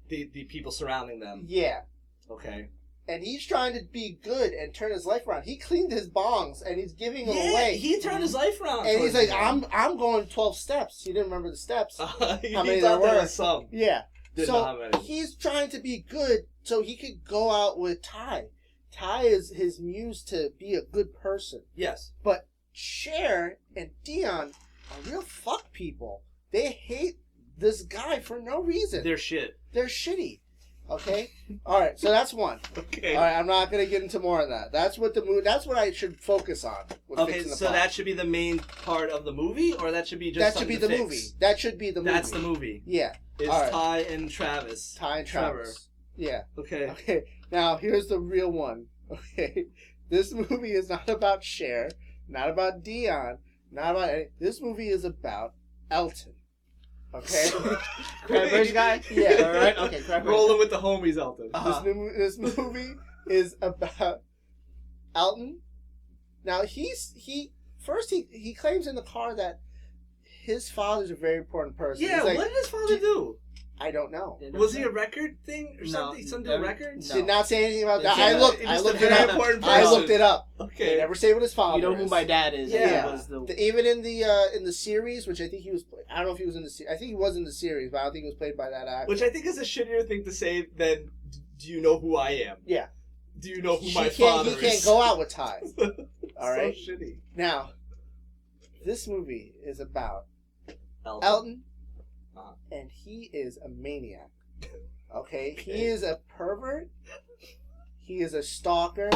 The people surrounding them. Yeah. Okay. and he's trying to be good and turn his life around. He cleaned his bongs and he's giving them away. He turned his life around. And he's towards like, the end. I'm going 12 steps. He didn't remember the steps. He how many thought there there were. was some. Yeah. Didn't know how many. He's trying to be good so he could go out with Ty. Ty is his muse to be a good person. Yes. But Cher and Dion are real fuck people. They hate this guy for no reason. They're shit. They're shitty. Okay? Alright, so that's one. Okay. Alright, I'm not gonna get into more of that. That's what that's what I should focus on with Okay, Fixing the so Plot. that should be the main part of the movie, or that should be just That should be the something to movie. fix? That should be the movie. That's the movie. Yeah. It's Alright. Ty and Travis. Ty and Travis. Yeah. Okay. Okay, now here's the real one. Okay, this movie is not about Cher, not about Dion, not about any. This movie is about Elton. Okay, Cranberries guy? Yeah. All right. Okay. Cranberries. Rolling with the homies, Elton. this movie is about Elton. Now he claims in the car that his father's a very important person. Yeah, He's like, what did his father do? I don't know. Was he a record thing or No, something? Something every- records? no. Did not say anything about that. Yeah, I looked. He's I just looked a it very up. important I person. looked it up. They Okay. never say what his father You know who is. my dad is? Yeah. Was the Even in the series, which I think he was, I don't know if he was in the series. I think he was in the series, but I don't think he was played by that actor. Which I think is a shittier thing to say than, do you know who I am? Yeah. Do you know who He my can't. father He is? can't go out with Ty. All right. So shitty. Now, this movie is about Elton. Elton, Uh-huh. and he is a maniac. Okay, he is a pervert. He is a stalker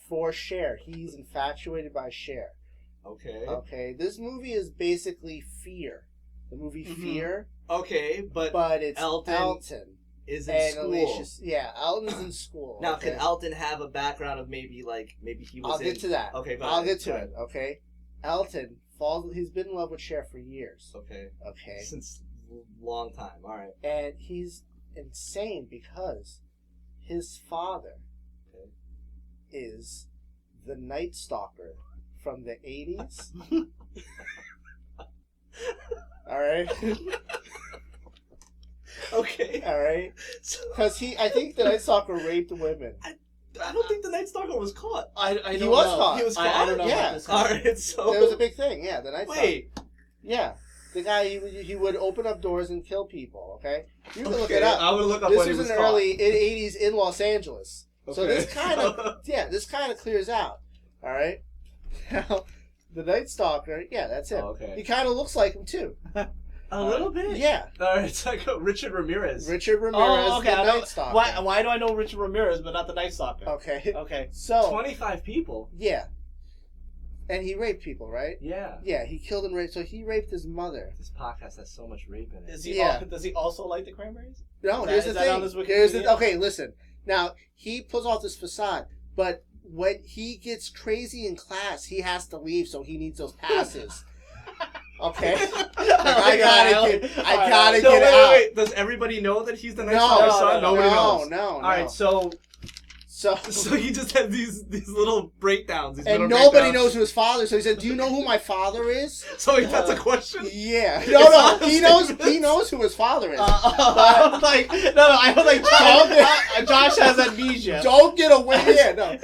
for Cher. He's infatuated by Cher. Okay. Okay, this movie is basically Fear. The movie Mhm. Fear, Okay, but it's Elton Elton is in and school. Alicia's. Yeah, Elton's in school. Now, okay? can Elton have a background of maybe he was I'll in... get to that. Okay, go I'll ahead. get to Go it. ahead. Okay, Elton falls. He's been in love with Cher for years. Okay. Okay, Since a long time. All right. and he's insane because his father Okay. is the Night Stalker from the 80s. All right, Okay. all right, So, because I think the Night Stalker raped women. I don't think the Night Stalker was caught. I He don't was know. caught. He was I caught? don't know Yeah. about this. All right, so... There was a big thing. Yeah, the Night Stalker. Wait. Yeah, the guy he would open up doors and kill people. Okay, you can look Okay, it up. I would look up This when he was was in the caught. early 80s in Los Angeles. So Okay. this kind of this kind of clears out. All right. Now, the Night Stalker, yeah, that's him. Oh, okay. He kind of looks like him too. A little bit? Yeah, All right, it's like Richard Ramirez. Richard Ramirez, Oh, okay. the I know, Night Stalker. why do I know Richard Ramirez but not the Night Stalker? Okay. Okay. So 25 people. yeah, and he raped people, right? Yeah. Yeah, he killed and raped. So he raped his mother. This podcast has so much rape in it. Is he? Yeah. Does he also like the Cranberries? No, Is here's that the on thing. this Here's Wikipedia? the okay. Listen. Now he puts off this facade, but when he gets crazy in class, he has to leave, so he needs those passes. Okay, I gotta No, get out. wait. Does everybody know that he's the Night No, Stalker's son? Nobody knows. no. All right, so So he just had these little breakdowns. These and little nobody breakdowns. knows who his father is. So he said, "Do you know who my father is?" So that's a question. Yeah. It's No. not He a knows. statement. He knows who his father is. I was like, I was like, Josh has amnesia. Don't get away. Yeah, no.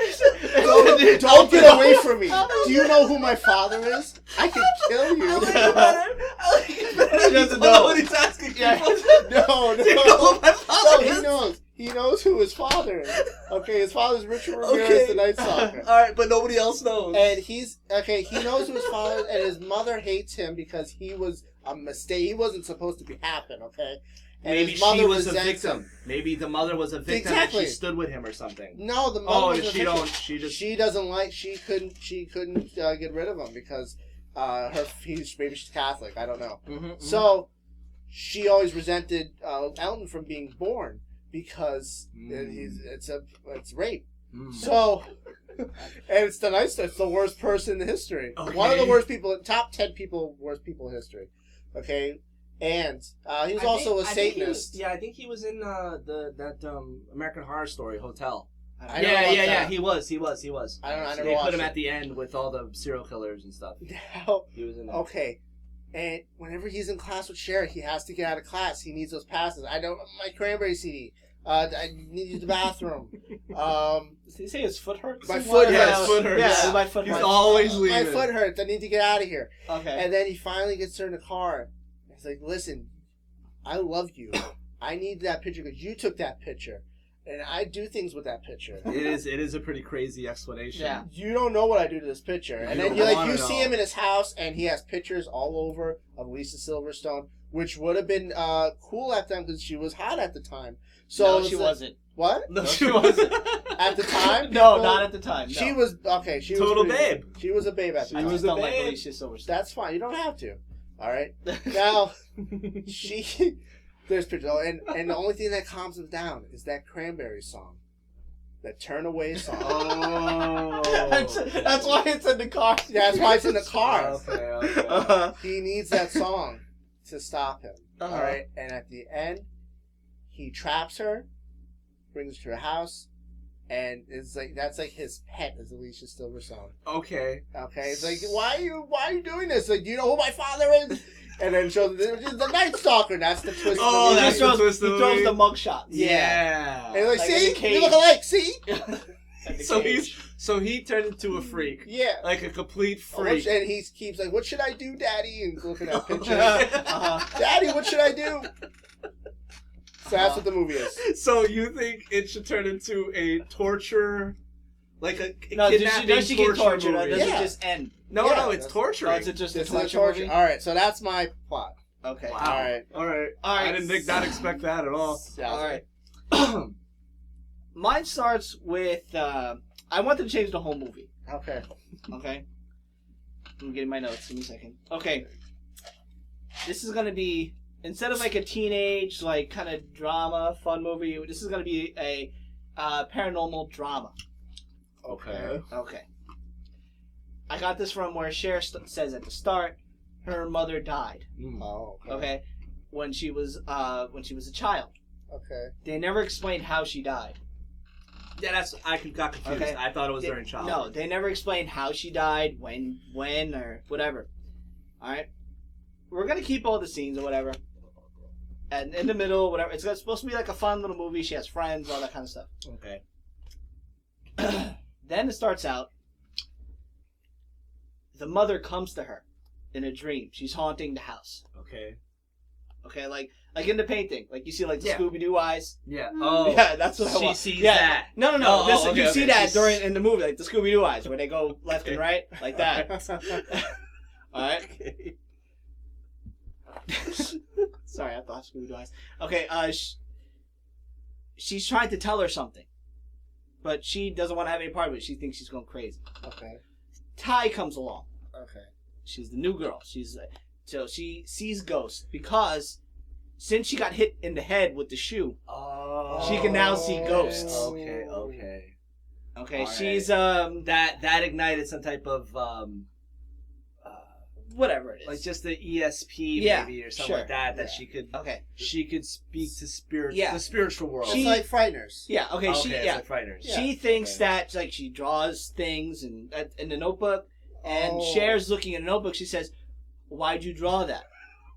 Don't get away from me. Do you know who my father is? I can kill you. He doesn't know. what he's asking people. No. Do you know who my No, father he is? knows. He knows who his father is. Okay, his father's Richard Ramirez, the Night Stalker. All right, but nobody else knows. And he's okay. He knows who his father is, and his mother hates him because he was a mistake. He wasn't supposed to be happen. Okay, and Maybe his she mother was a resents victim. him. Maybe the mother was a victim Exactly. and she stood with him or something. No, the mother. Oh, was and a she victim. don't. She just. She doesn't like. She couldn't get rid of him because maybe she's Catholic. I don't know. So she always resented Elton from being born because it's rape. So, and it's the Night Stalker. It's the worst person in history. Okay. One of the worst people, top 10 worst people in history. Okay, and he's also a Satanist. I think he was in that American Horror Story Hotel. I don't know about that. He was. I don't know. I never They watched put him it. at the end with all the serial killers and stuff. Now, He was in there. okay, and whenever he's in class with Cher, he has to get out of class. He needs those passes. I don't my Cranberry CD. I need to use the bathroom. Did he say his foot hurts? My foot Yeah, hurts. his foot hurts. Yeah, my foot He's hurts. always My leaving. foot hurts. I need to get out of here. Okay. And then he finally gets her in the car. He's like, listen, I love you. I need that picture because you took that picture. And I do things with that picture. It is a pretty crazy explanation. Yeah. You don't know what I do to this picture. And then You don't you wanna see know. him in his house and he has pictures all over of Lisa Silverstone, which would have been cool at the time because she was hot at the time. So No, it's she like- wasn't. What? No, she wasn't. At the time? No, people- not at the time. No. She was okay. She Total was pretty- babe. She was a babe at the I time. just a don't like babe. Alicia Silverstone. That's fine. You don't have to. All right. Now she there's pictures, and the only thing that calms him down is that Cranberry song, that Turn Away song. Oh. That's why it's in the car. Yeah, that's why it's in the car. Okay. He needs that song to stop him. Uh-huh. All right. And at the end, he traps her, brings her to her house. And it's like that's like his pet is Alicia Silverstone. Okay. Okay, it's like why are you doing this? Like, do you know who my father is? And then shows the Night Stalker. That's the twist. Oh, of the that's movie. the twist of the He throws movie. the mugshots. Yeah. And like, Like in a see, cage. you look alike. See, In the So cage. he turned into a freak, yeah. like a complete And freak. he keeps like, what should I do, Daddy? And looking at pictures. Uh-huh. Daddy, what should I do? So that's what the movie is. So you think it should turn into a torture, like a No, kidnapping does she get torture tortured? Or movie? does Yeah. it just end? No, Yeah, no, it's that's- torturing. Oh, is it just a This is torture, a torture. movie? All right, so that's my plot. Okay. Wow. All right. All right. All right. I didn't expect that at all. Yeah, All right. Mine starts with I wanted to change the whole movie. Okay. Okay. I'm getting my notes. Give me a second. Okay. This is gonna be instead of like a teenage like kind of drama fun movie. This is gonna be a paranormal drama. Okay. Okay. I got this from where Cher says at the start, her mother died. Oh. Okay, when she was a child. Okay. They never explained how she died. Yeah, I got confused. Okay. I thought it was They- during No, childhood. they never explained how she died, when, or whatever. All right, we're gonna keep all the scenes or whatever, and in the middle, whatever. It's supposed to be like a fun little movie. She has friends, all that kind of stuff. Okay. Then it starts out. The mother comes to her in a dream. She's haunting the house. Okay. Okay, like in the painting, like you see like the Yeah. Scooby Doo eyes. Yeah. Oh. Yeah, that's what I She want. sees yeah. that. No, no, no. Oh, This, okay, you see okay. that She's- during in the movie, like the Scooby Doo eyes, where they go left and right, like that. All right. Okay. Sorry, I thought Scooby Doo eyes. Okay. She's trying to tell her something, but she doesn't want to have any part of it. She thinks she's going crazy. Okay. Ty comes along. Okay. She's the new girl. So she sees ghosts because since she got hit in the head with the shoe, Oh. She can now see ghosts. Okay. Okay. okay, All right. she's That ignited some type of whatever it is. like just the ESP Yeah, maybe or something sure. like that. That Okay. she could speak to Yeah. the spiritual world. It's like Frighteners. Yeah. Okay. Okay, She it's yeah. like Frighteners. Yeah. She thinks Okay. that like she draws things and in the notebook, and Oh. Cher's looking in the notebook. She says, "Why'd you draw that?"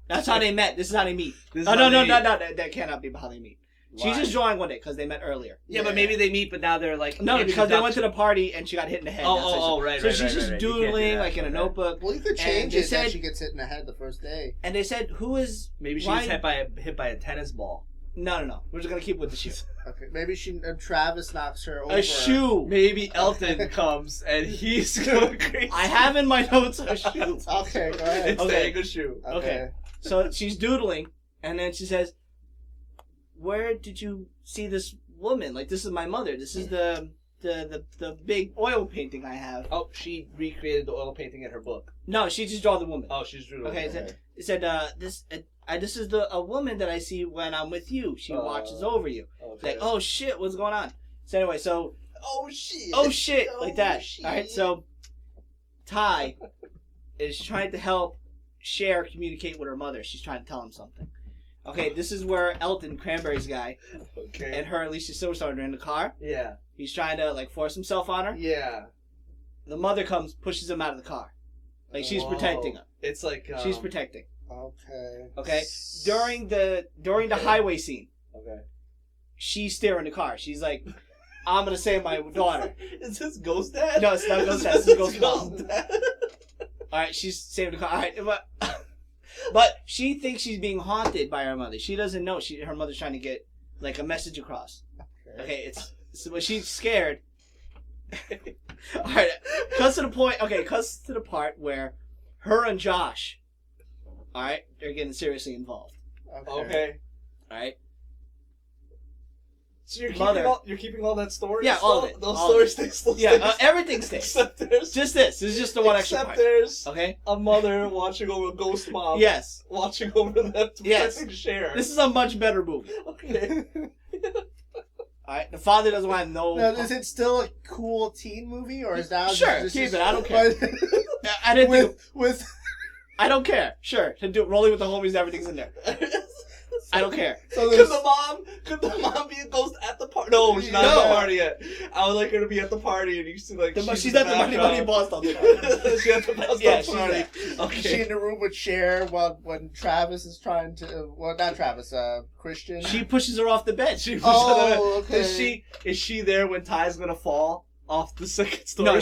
That's how they met. This is how they meet. This is Oh how no, they no, meet. no, no! That cannot be how they meet. Why? She's just drawing one day because they met earlier. Yeah, but maybe they meet, but now they're like No, because they went to the introduction. party and she got hit in the head. Oh, That's why she- right, So right, she's right, just right. You can't do doodling that. like in a Okay. notebook. Well, you could change they it said- that she gets hit in the head the first day. And they said, "Who is?" Maybe she why- gets hit by a tennis ball. No. We're just gonna keep with the shoe. Okay. Maybe Travis knocks her over. A shoe. Maybe Elton comes and he's going crazy. I have in my notes a shoe. Okay, go ahead. It's Okay. a shoe. Okay. So she's doodling, and then she says, "Where did you see this woman? Like, this is my mother. This is the big oil painting I have." Oh, she recreated the oil painting in her book. No, she just draw the woman. Oh, she's drew. Okay, it said, this is a woman that I see when I'm with you. She watches over you. Okay. Like, oh shit, what's going on? So anyway, so oh shit. oh shit, like that. shit. All right, so Ty is trying to help Cher communicate with her mother. She's trying to tell him something. Okay, this is where Elton, Cranberries guy, Okay. and her, Alicia Silverstone, are in the car. Yeah. He's trying to like force himself on her. Yeah. The mother comes, pushes him out of the car. Like she's Whoa. protecting him. It's like She's protecting. Okay. Okay. During the highway scene, Okay. she's steering the car. She's like, I'm gonna save my daughter. Is this Ghost Dad? No, it's not Ghost Dad. This is Ghost Mom. Dad. All right, she's saving the car. All right, but she thinks she's being haunted by her mother. She doesn't know. Her mother's trying to get like a message across. Okay, but she's scared. All right, cuts to the point. Okay, cuts to the part where her and Josh, all right, they're getting seriously involved. Okay. All right. So you're keeping all that story? Yeah, all of it. Those all stories of it. stay. Yeah, everything stays. Except there's Just this. This is just the one extra part. there's Okay. a mother watching over a ghost mom. Yes. Watching over them to Yes. share. This is a much better movie. Okay. All right. The father doesn't want no. Now, is it still a cool teen movie, or is that Sure, just keep it. I don't care. But I didn't think. with I don't care. Sure, to do rolling with the homies, everything's in there. I don't care. so Could there's the mom be a ghost at the party? No, she's not No. at the party yet. I would like her to be at the party and you see like She's at the money bust on the party. She's at the bus Yeah, stop she's party. there. Okay. she in the room with Cher when Travis is trying to not Travis Christian. She pushes her off the bed. She was Oh, okay. Is she there when Ty's gonna fall off the second story? No,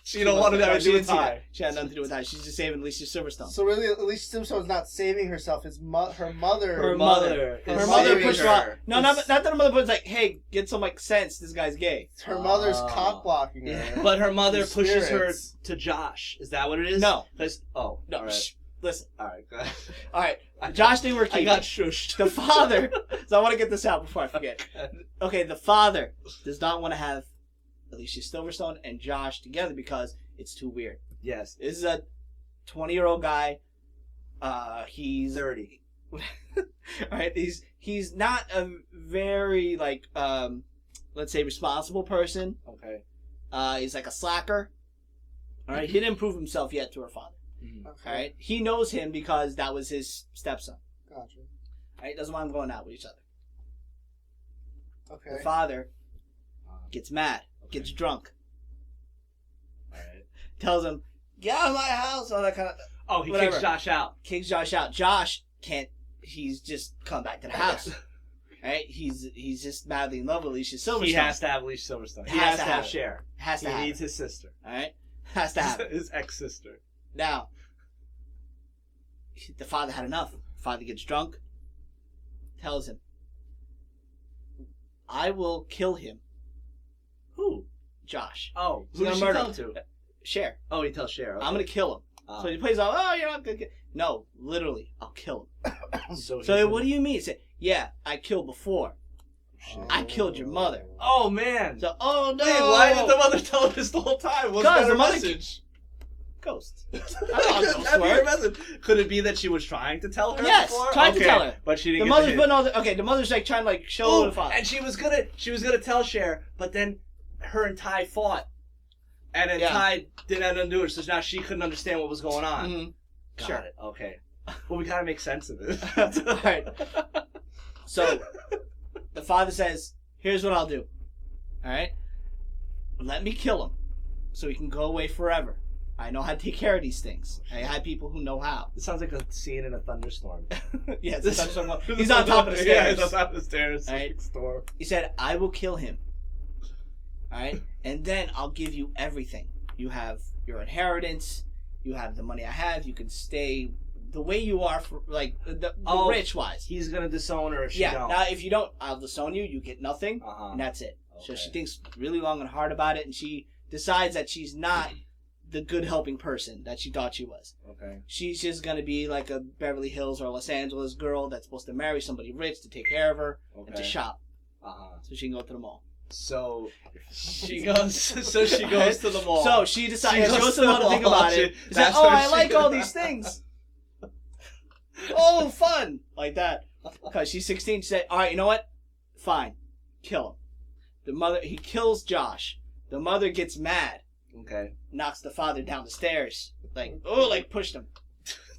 she don't want to have she to do didn't with see that. Ty. She had nothing to do with that. She's just saving Alicia Silverstone. So really, Alicia Silverstone's not saving herself. It's her mother. Her mother is Her mother saving pushed her her. off. No, not that her mother was like, "Hey, get some like sense. This guy's gay." Her mother's Oh. cock blocking her. Yeah. But her mother The pushes her spirits. to Josh. Is that what it is? No. No. No, All right. shh, listen. All right. Go ahead. All right, Josh didn't work. I got shushed. The father. So I want to get this out before I forget. Okay, the father does not want to have Alicia Silverstone and Josh together because it's too weird. Yes. This is a 20-year-old guy. He's 30. all right. He's not a very like let's say responsible person. Okay. He's like a slacker. All right. He didn't prove himself yet to her father. Mm-hmm. Okay. All right. He knows him because that was his stepson. Gotcha. All right. Doesn't want them going out with each other. Okay. The father gets mad, gets drunk, All right. tells him, "Get out of my house!" All that kind of. Oh, he Whatever. kicks Josh out. Kicks Josh out. Josh can't. He's just come back to the house. Right? He's just madly in love with Alicia Silverstone. He has to have Alicia Silverstone. He has to have Cher. Has to He have needs it. his sister. All right. Has to have it. His ex-sister. Now, the father had enough. Father gets drunk. Tells him, "I will kill him." Who? Josh. Oh, He's who gonna does she murder tell him. to? Cher. Oh, he tells Cher. Okay. I'm gonna kill him. So he plays off. Oh, you're not gonna. No, literally, I'll kill him. So what do you mean? He said, "Yeah, I killed before. I killed your mother." Oh man. So, oh no! Wait, why did the mother tell him this the whole time? What's Because that the her mother- message? Ghost. That'd be her message. Could it be that she was trying to tell her? Yes, before? trying to Okay, tell her. but she The didn't. mother's get putting all the okay. The mother's like trying to like show Oh, the father. and she was gonna tell Cher, but then her and Ty fought, and then Yeah. Ty didn't undo it, so now she couldn't understand what was going on. Mhm. Got Sure. it. Okay. Well, we gotta make sense of it. All right. So the father says, "Here's what I'll do. All right, let me kill him, so he can go away forever. I know how to take care of these things. I had people who know how." This sounds like a scene in a thunderstorm. Yeah, it's he's on top of the stairs. Yeah, he's on top of the stairs. All right. Storm. He said, "I will kill him. All right, and then I'll give you everything. You have your inheritance. You have the money I have. You can stay the way you are for like the rich wise. He's gonna disown her if she Yeah. don't. Now, if you don't, I'll disown you. You get nothing, Uh-huh. and that's it." So Okay. she thinks really long and hard about it, and she decides that she's not the good helping person that she thought she was. Okay. She's just gonna be like a Beverly Hills or Los Angeles girl that's supposed to marry somebody rich to take care of her and to Okay. shop, Uh-huh. so she can go to the mall. So she goes. So she goes to the mall. So she decides. She goes to the mall to think mall. about it. She's like, That's "Oh, where I she like all goes. these things. Oh, fun like that." Because she's 16. She said, "All right, you know what? Fine, kill him." The mother. He kills Josh. The mother gets mad, Okay. knocks the father down the stairs, like pushed him.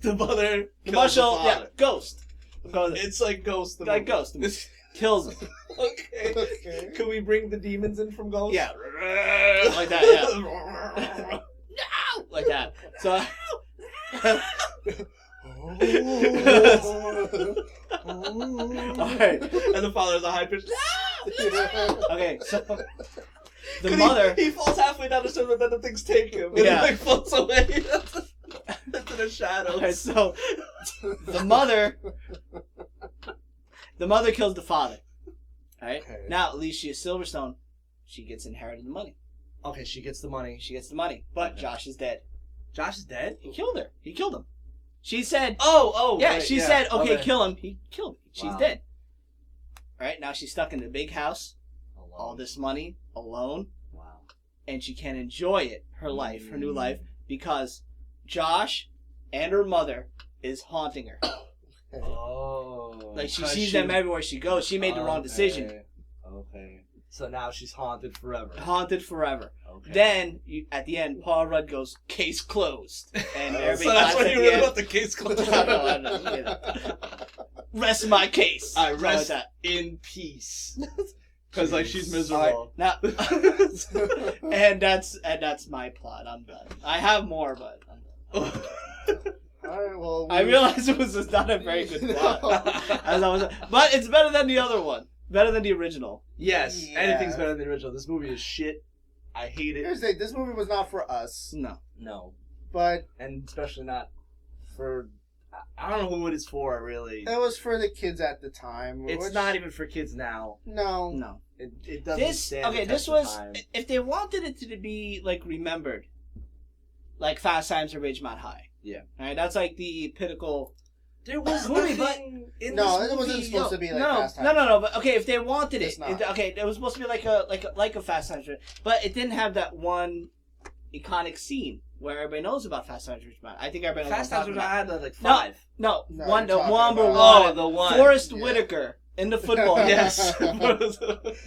The mother. The kills the muscle, yeah, father. ghost. It's like Ghost. the Like movie. Ghost. Kills him. Okay. Okay. Can we bring the demons in from Ghost? Yeah. Like that, yeah. No! Like that. So, alright. And the father's a high pitch. Okay, so the 'Cause mother. He falls halfway down the stairs, but then the things take him. And Yeah. he like floats away into the shadows. Okay, so the mother kills the father. Alright? Okay. Now, at least she is Silverstone. She gets inherited the money. Okay, she gets the money. She gets the money. But Okay. Josh is dead. Josh is dead? He killed her. He killed him. She said, Oh, yeah, right, she said, okay, kill him. He killed him. She's Wow. dead. Alright, now she's stuck in the big house. Alone. All this money, alone. Wow. And she can't enjoy it, her life, her new life, because Josh and her mother is haunting her. Oh. Like, she 'cause sees them everywhere she goes. She made the wrong decision. Okay. So now she's haunted forever. Haunted forever. Okay. Then, at the end, Paul Rudd goes, case closed. And everybody so that's claps when at you the read end. about the case closed. I know. Rest my case. I Something rest like in peace. Because like she's that. miserable. Now, and that's my plot. I'm done. I have more, but I'm done. Alright, well. I realized it was just not a very good plot. As I was, but it's better than the other one. Better than the original. Yes, Yeah. anything's better than the original. This movie is shit. I hate Here's it. the thing, this movie was not for us, No. No, but and especially not for. I don't know who it is for, really. it was for the kids at the time. It's which- not even for kids now. No. No. It doesn't This stand the okay. This test of was time. if they wanted it to be like remembered, like Fast Times at Ridgemont High. Yeah. All right. That's like the pinnacle. There was movie, nothing in No, this it wasn't movie. supposed to be like no, Fast no, Times. no, no. But okay, if they wanted It's it, not. okay, it was supposed to be like a Fast Times, but it didn't have that one iconic scene where everybody knows about Fast Times at Ridgemont. I think everybody knows. Fast what I'm Times talking I about. had like 5. No, No, one, you're the talking number about- one. Oh, the one. Forrest Yeah. Whitaker in the football. Yes.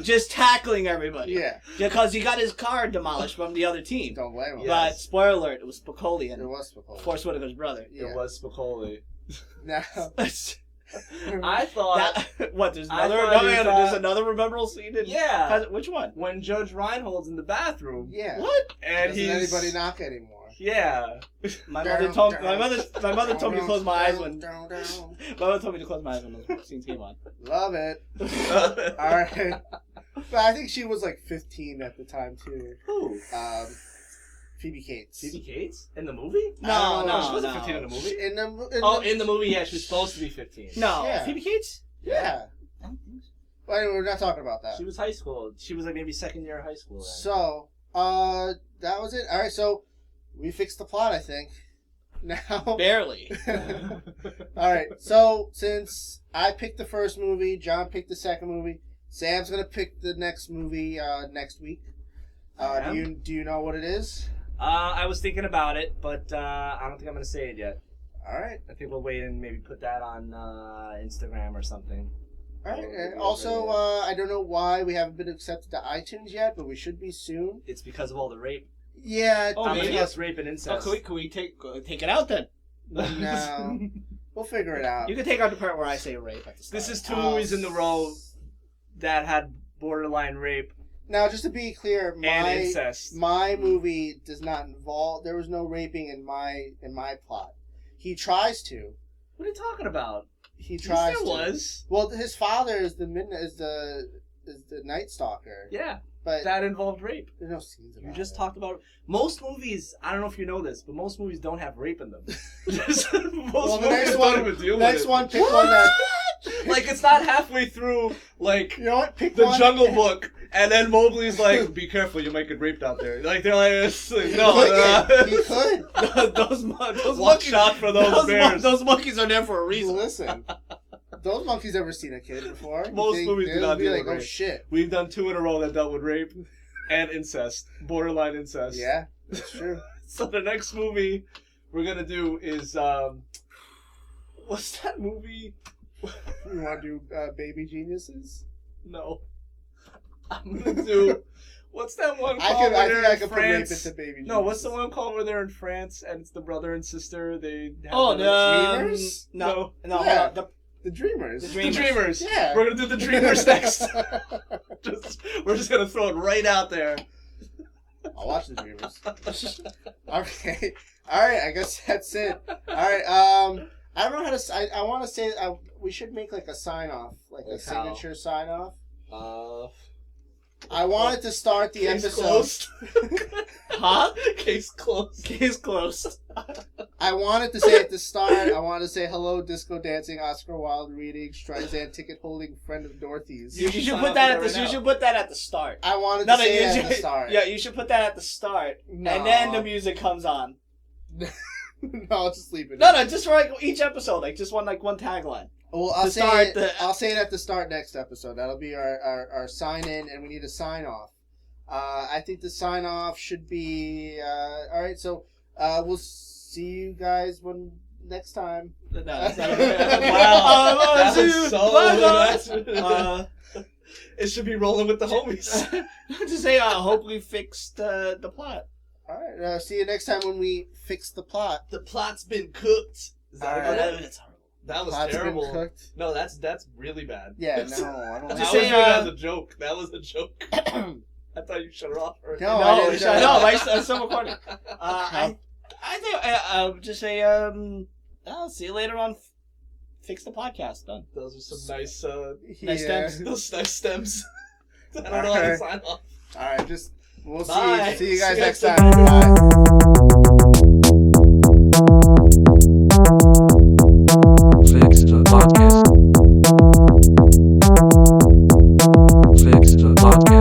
Just tackling everybody. Yeah, Because he got his car demolished from the other team. don't blame him. Yeah. But spoiler alert, it was Spicoli It and was Spicoli. Forrest Whitaker's brother. Yeah. It was Spicoli. Now, I thought. What? There's I another. thought No, you there's thought- another memorable scene. Yeah. Which one? When Judge Reinhold's in the bathroom. yeah. What? And Doesn't he's. anybody knock anymore? Yeah. My mother told me to close my eyes when. Down. My mother told me to close my eyes when those scenes came on. Love it. Alright. But I think she was like 15 at the time too. Who? Phoebe Cates. Phoebe Cates? In the movie? No, no, She wasn't no. 15 in the movie? In In the movie, yeah, she was supposed to be 15. No, Yeah. Phoebe Cates. Yeah. I don't think so. Well, anyway, we're not talking about that. She was high school. She was like maybe second year of high school. Then. So, that was it. Alright, so we fixed the plot, I think. Now. Barely. Alright, so since I picked the first movie, John picked the second movie, Sam's gonna pick the next movie next week. I Do you know what it is? I was thinking about it, but I don't think I'm gonna say it yet. Alright. I think we'll wait and maybe put that on Instagram or something. Alright. Or And maybe also, over I don't know why we haven't been accepted to iTunes yet, but we should be soon. It's because of all the rape. Yeah. Oh, I'm maybe? against rape and Oh, incest. can we take it out then? No. We'll figure it out. You can take out the part where I say rape at the start. This is 2 movies in a row that had borderline rape Now, just to be clear, and incest. my movie does not involve. There was no raping in my plot. He tries to. What are you talking about? He tries Yes, to. there was. Well, his father is the Night Stalker. Yeah, But that involved rape. there's no scenes about You just it. talked about most movies. I don't know if you know this, but most movies don't have rape in them. Just, most Well, the movies next don't one, even deal next with it. one, pick one that. Like it's not halfway through, like You know what? Pick the one. Jungle Book, and then Mowgli's like, "Be careful, you might get raped out there." Like they're like, "No, He could. those watch monkeys. out for those bears." Those monkeys are there for a reason. Listen, those monkeys ever seen a kid before? Most They- movies do they'll not be deal like, with oh rape. shit. We've done 2 in a row that dealt with rape and incest, borderline incest. Yeah, that's true. So the next movie we're gonna do is what's that movie? You want to do Baby Geniuses? No, I'm gonna do. What's that one I called? could. I where think they're I in could put rape France? into Baby Geniuses. No, what's the one called where they're in France and it's the brother and sister? They have Oh, the the Dreamers? No, Yeah. hold on. The Dreamers. The The Dreamers. Yeah. We're gonna do the Dreamers next. We're just gonna throw it right out there. I'll watch the Dreamers. Okay. All right. I guess that's it. All right. I don't know how to. I want to say we should make like a sign off, like a Like how? signature sign off. I wanted to start the Case episode. closed. Huh? Case closed. Case closed. I wanted to say at the start. I wanted to say hello, disco dancing, Oscar Wilde reading, Streisand ticket holding, friend of Dorothy's. You should should sign put up that for at that the. right You now. should put that at the start. I wanted No, to say you it at should- the start. Yeah, you should put that at the start, No. and then the music comes on. No, I'll just leave it. No, just for like each episode, like just one tagline. Well, I'll To say start it. the- I'll say it at the start next episode. That'll be our sign in, and we need a sign off. I think the sign off should be all right. So we'll see you guys next time. No, that's not Wow. That see was you. so Bye, guys. It should be rolling with the homies. Just say, hope we fixed the plot. All right. See you next time when we fix the plot. The plot's been cooked. Is that All what right. that is? That's horrible. That was Plot's been terrible. cooked. No, that's really bad. Yeah. No, I don't. That Just was say, good as a joke. That was a joke. I thought you shut her off. Already. No, No, I didn't. I'm still recording. I think just say I'll see you later on. Fix the podcast. Done. Those are some nice, Nice stems. those nice stems. I don't know how to sign off. All right. Just we'll Bye. see you guys See you next next time. time. Bye. Fix-The-Plotcast. Fix-The-Plotcast.